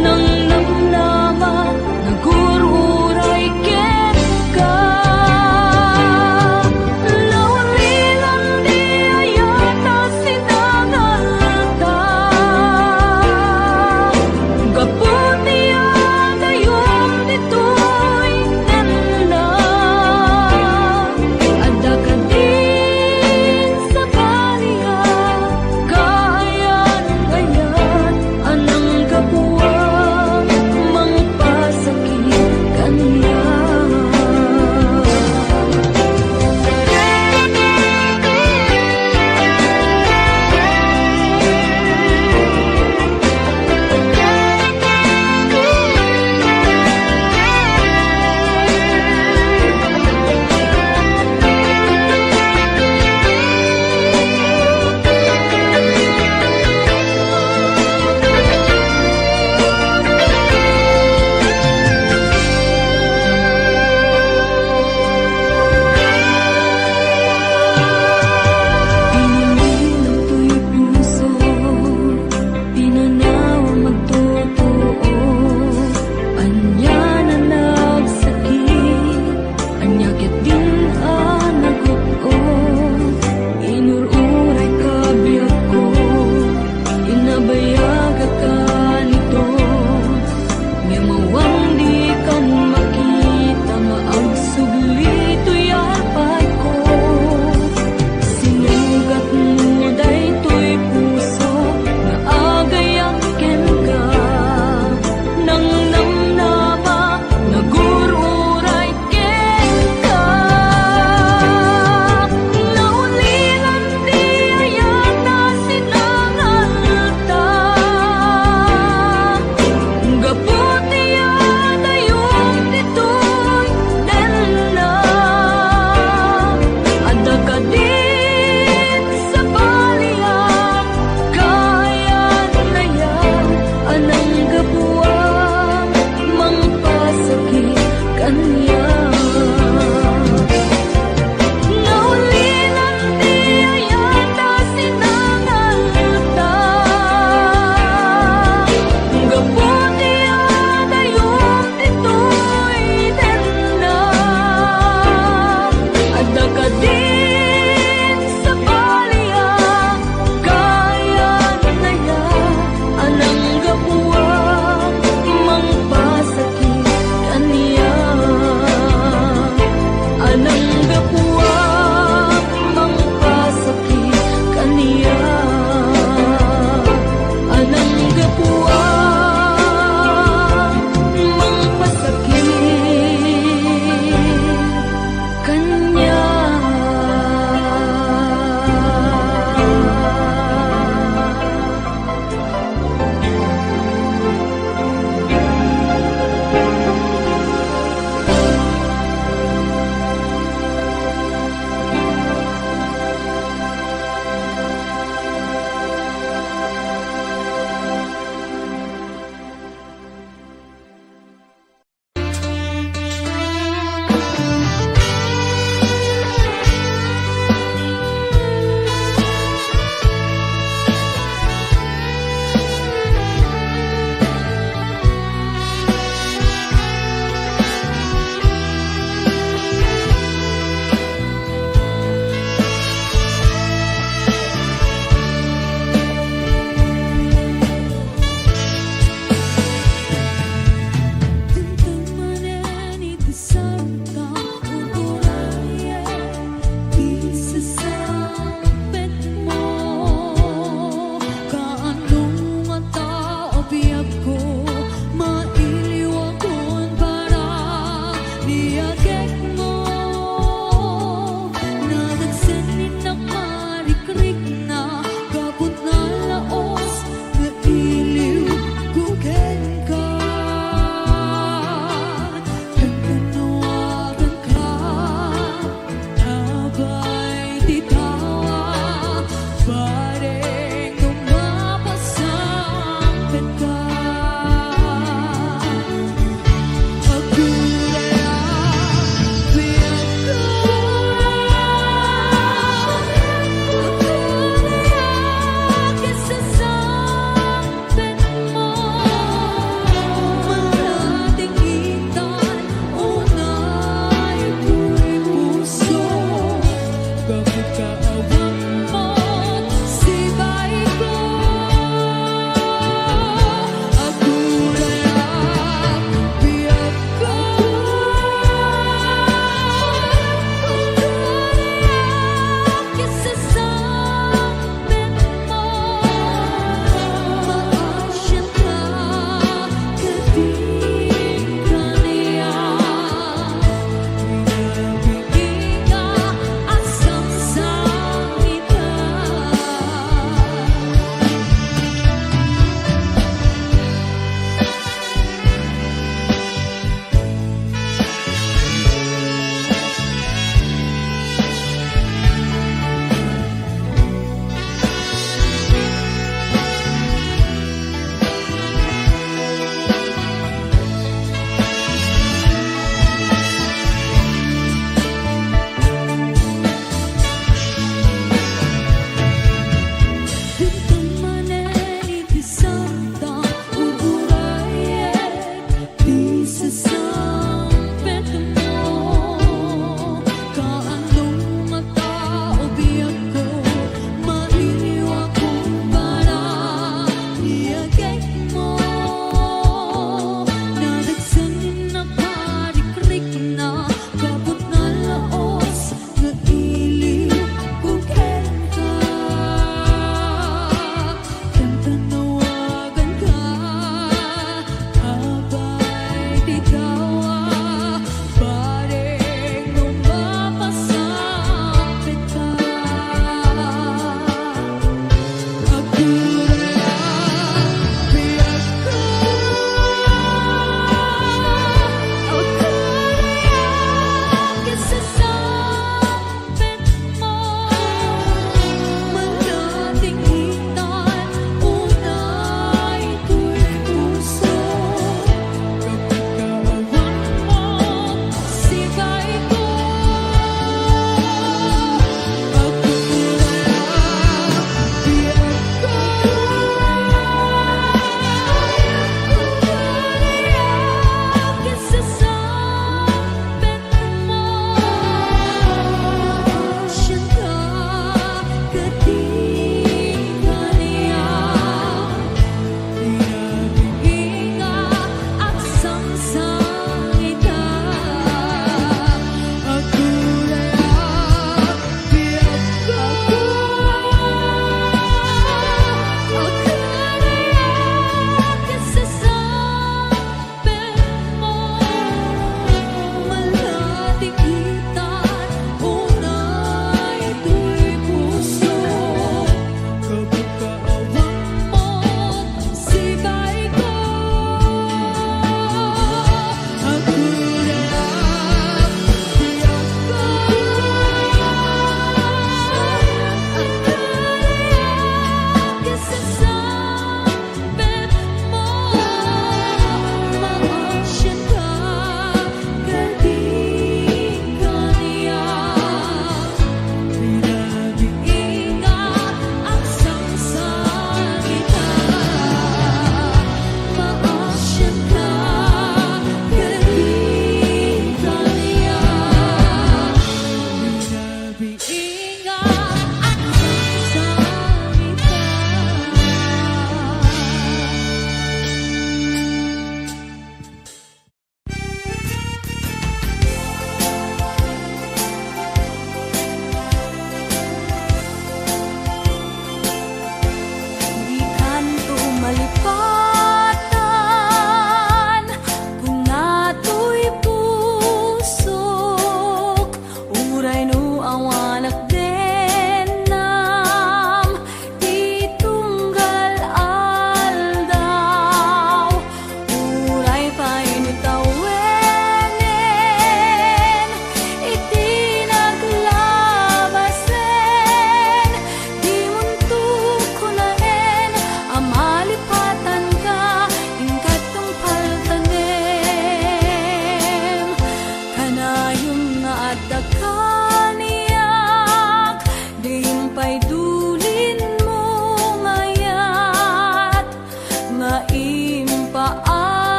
nang namnama, nagururay ken ka. Lawalilan di ayata sinangalta, gaputi adayom ditoy nanda, adda ka din sa baliya, kayan-kayan anang kapuwa, mangpasakit kaniya. Pinililaw to'y puso, pinanaw magtotoo, anya na nagsakit, anya ket din anaguto, inururay kabiyag ko, inabayag ka nito, nga mawandi kan makita, maagsubli to'y arpad ko. Sinugat mo daytoy puso, nga agay ang ken ka, nang namnama, nagururay ken ka. Naulilan di ayata sinangalta, gaputi adayom ditoy nanda, adda ka din sa baliya, kayan-kayan anang kapuwa, mangpasakit kaniya. Naulilan di ayata sinangalta, gaputi adayom ditoy nanda, adda ka din sa baliya, kayan-kayan anang kapuwa, mangpasakit kaniya. Anang kapuwa, mangpasakit kaniya. Anang kapuwa, mangpasakit kaniya.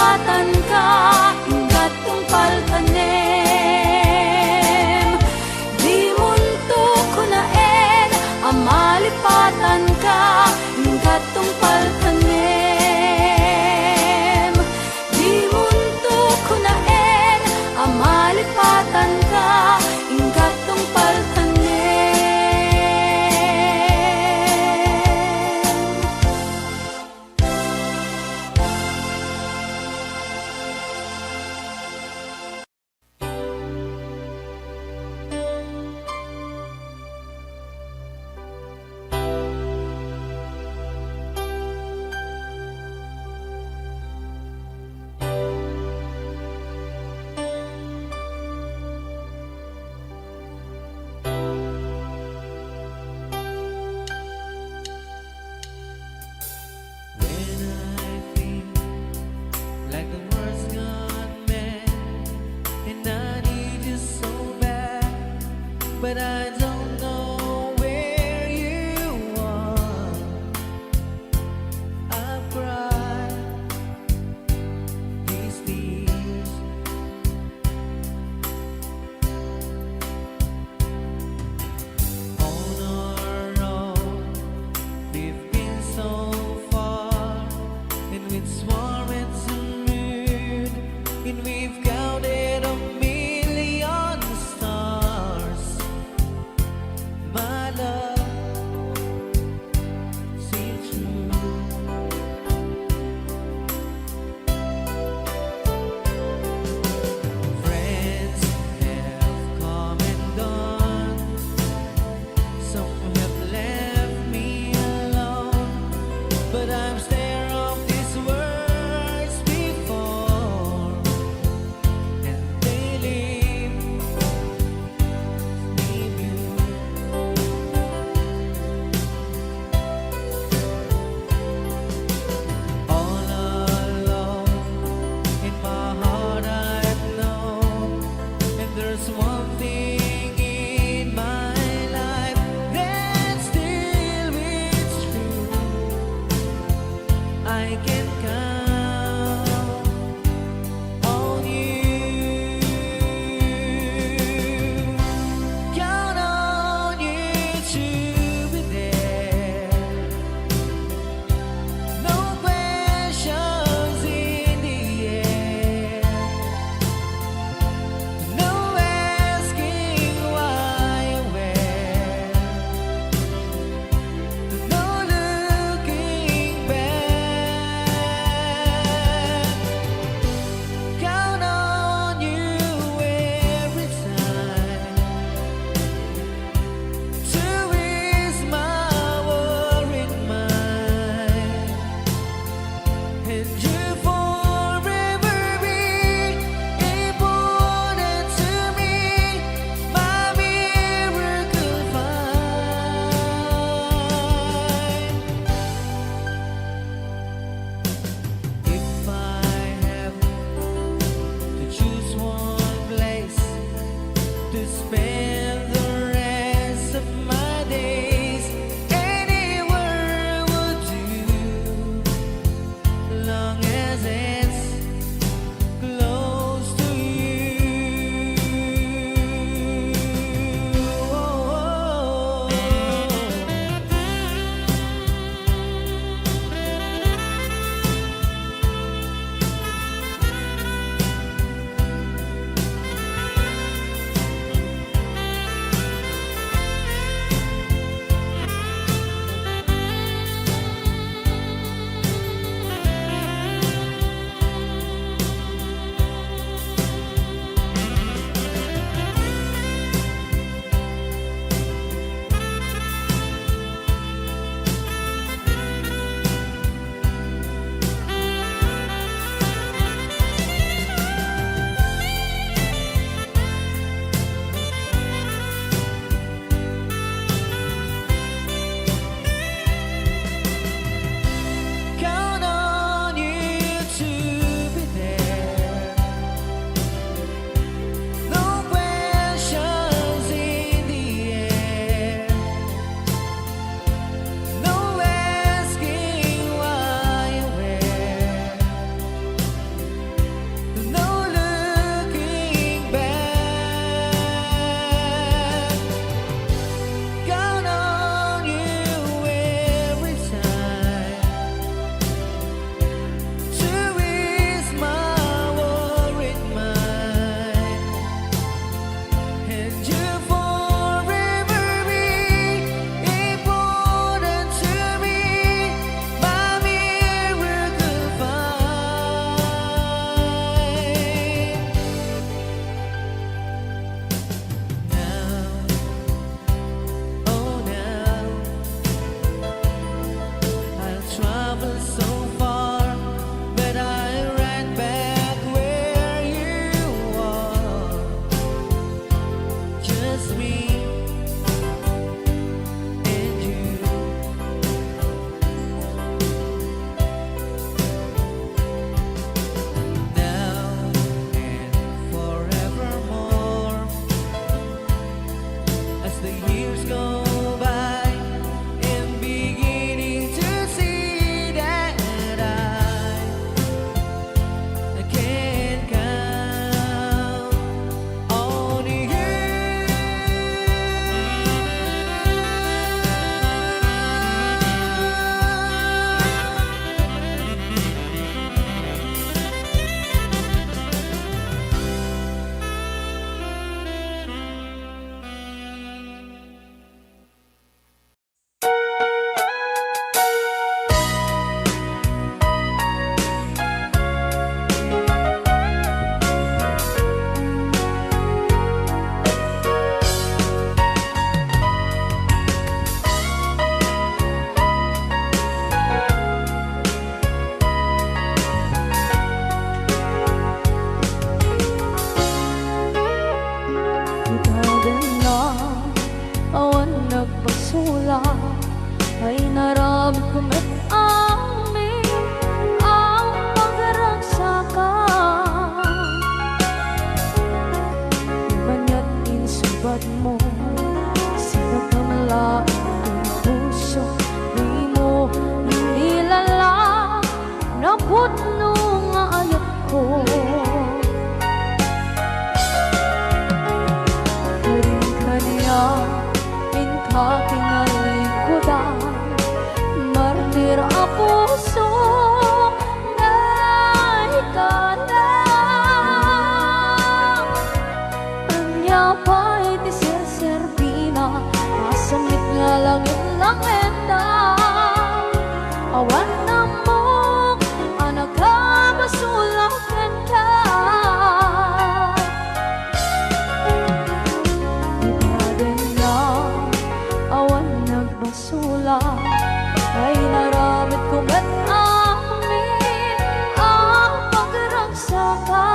malipatan ka, ingat kong paltanem. Di munto ko naen, ang malipatan ka, ingat kong paltanem. Di munto ko naen, ang malipatan ka, ingat kong paltanem. Like the world's gone mad, and I need you so bad, but I don't know where you are. I've cried these tears on our own. We've been so far, and with swarm and moon, and we've counted a million stars. saka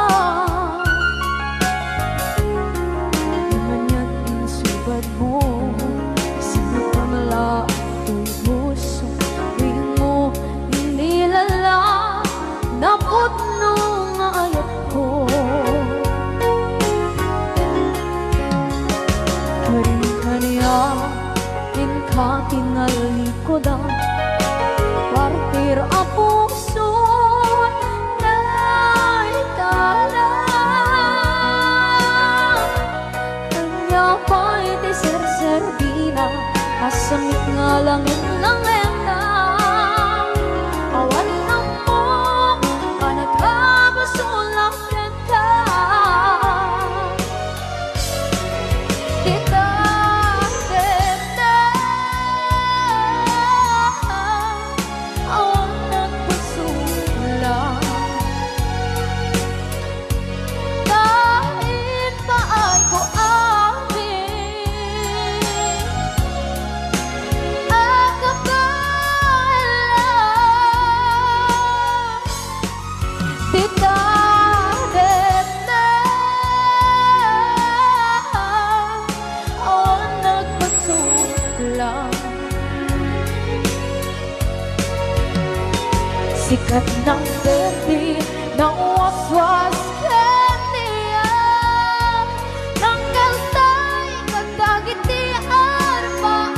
di manyan insubad mo sinapamala ito'y puso tuwing mo inilala naputno nga ayat ko karin kaniya inka tingali ko da partir a puso na itala kanya pa'y di ser-servina kasamit nga langit ng enda awan na mo ka nagkabasulang ka kita tete awan nagpasulang kahit pa ay ko amin Tita Dena awan nagpasulang sikat ng berde ng waswas kaniya ng kaltay kagdagitian paan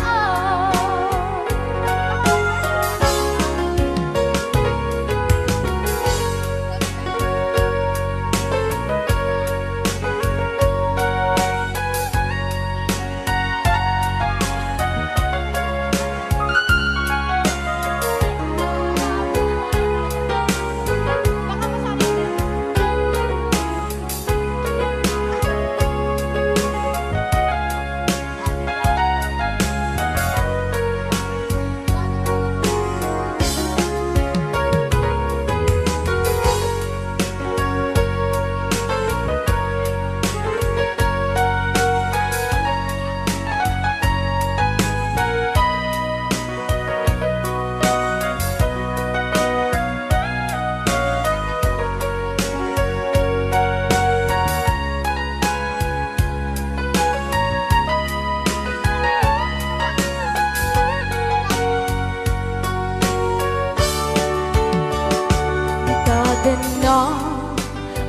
na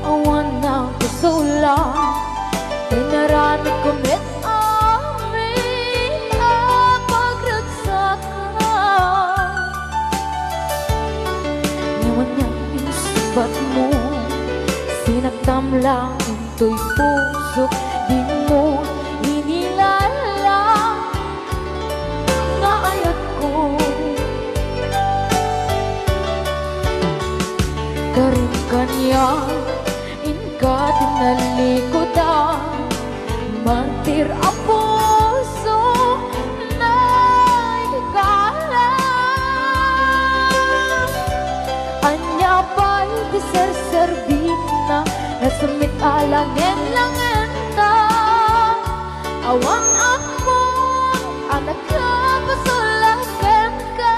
awan na kusula Tinarami kumit amin ang pagragsakan Ngayon niyang isubat mo Sinagdam lang ito'y puso Di mo inilala Nga ayat ko Karin kanya inka tinalikodan Mantir ang puso na ikala Anya pa'y diserservina Nasamit alangin-langin ka Awan ako anak ka pasulakan ka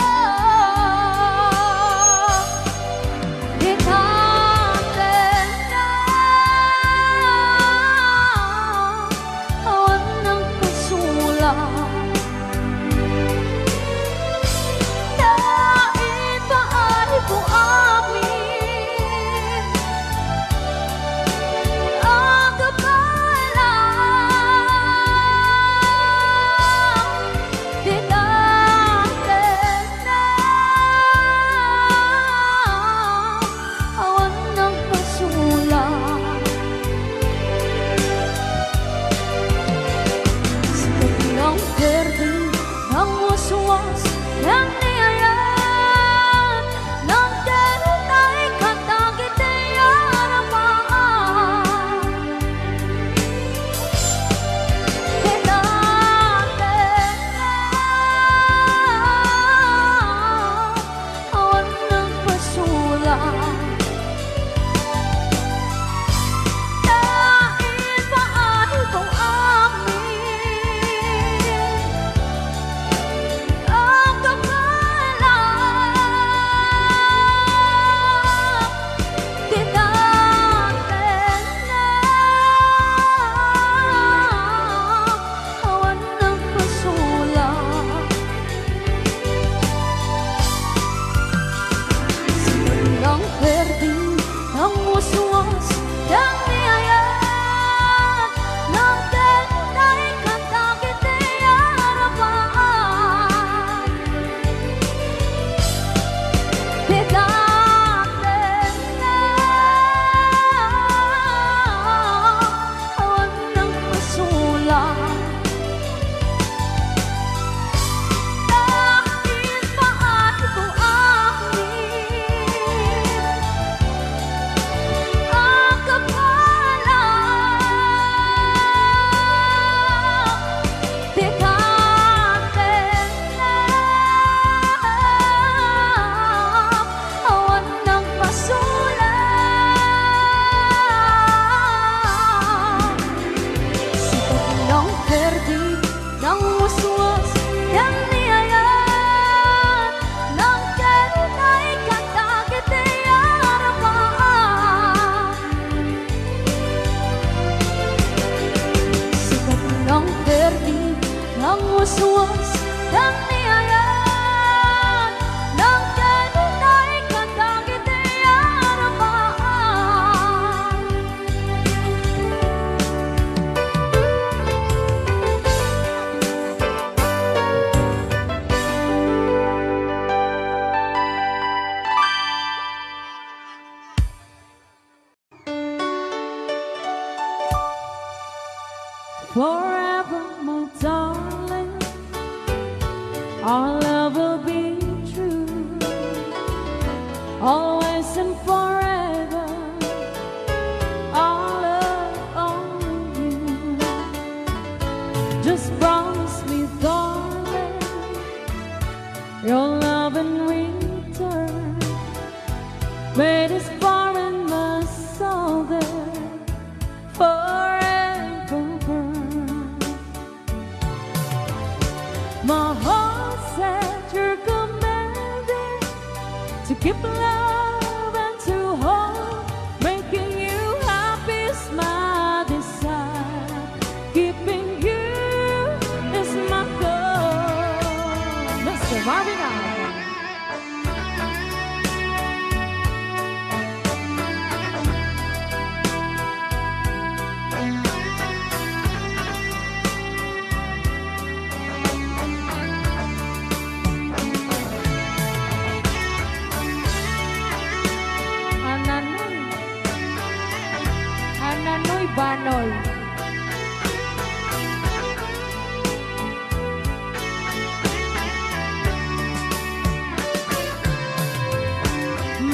yang niyayat ng kentay kanta kiti harapan. Tigatin na awan ng pasulang. Dahil paat ko ang kapalang. Tigatin na awan ng pasulang. Sikat ng perdi ng waswas yang niyayat ng kentay kanta kiti harapan. Sikat ng perdi ng waswas yang niyayat ng kentay kanta kiti harapan. Forever, my darling, our love will be true. Always and forever, our love only you. Just promise me, darling, your love in return. May this far in my soul there forever burn. My heart said you're commanding to keep love and to hold, making you happy is my desire. Keeping you is my goal. Mr. Marvin Allen. Ananoy Banoy.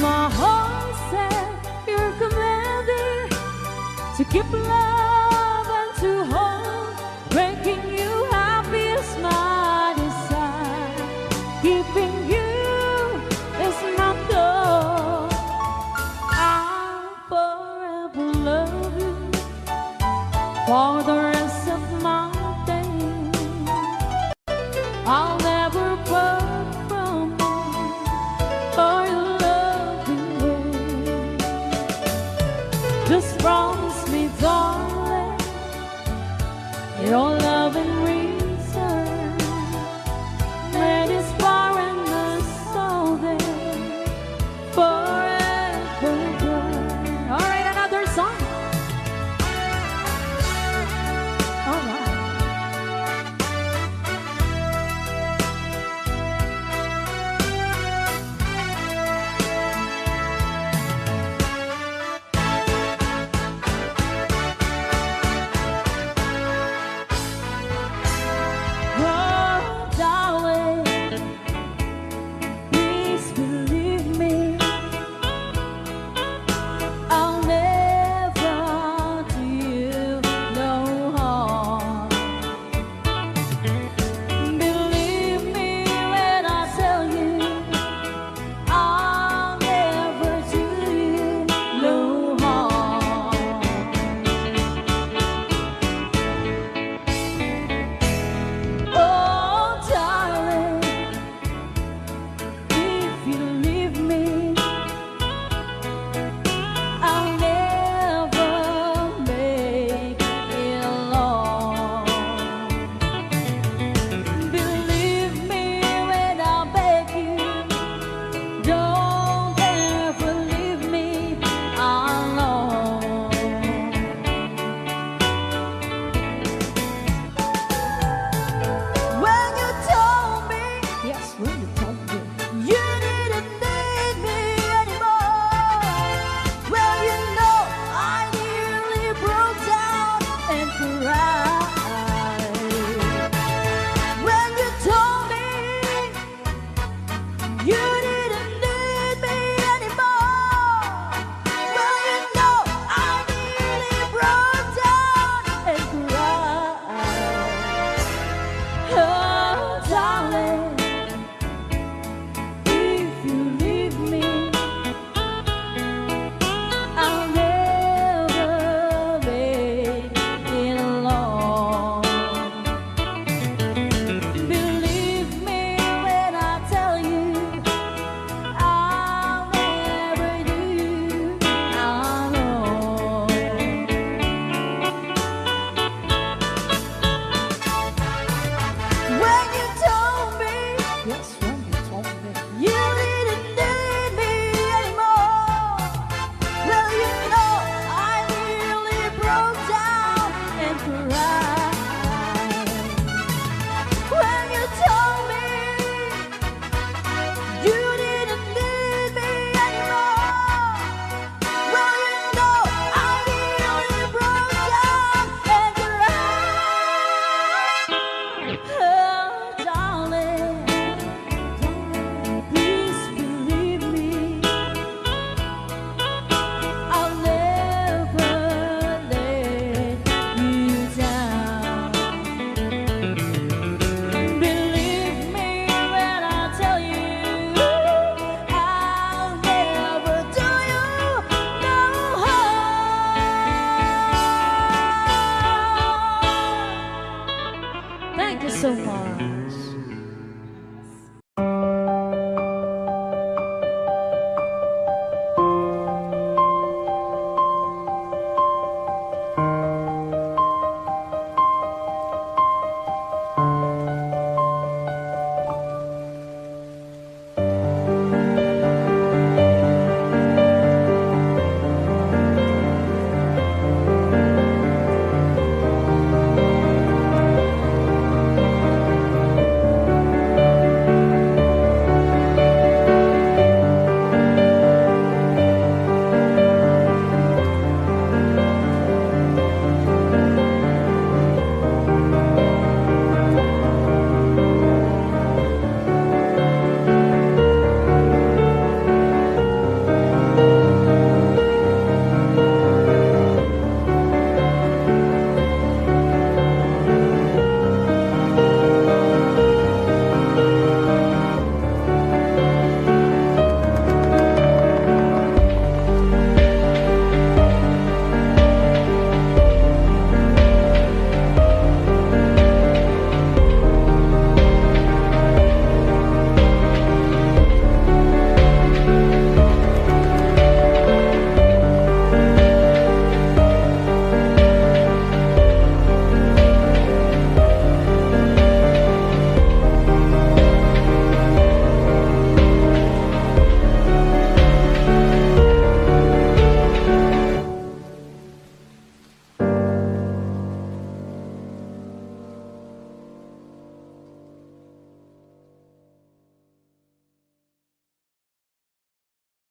My heart said you're commanding to keep love and to hold, making you happy is my desire. Keeping you is my goal. I'll forever love you for the rest of my days. I'll never part from you for your loving ways. Just promise me, darling, your loving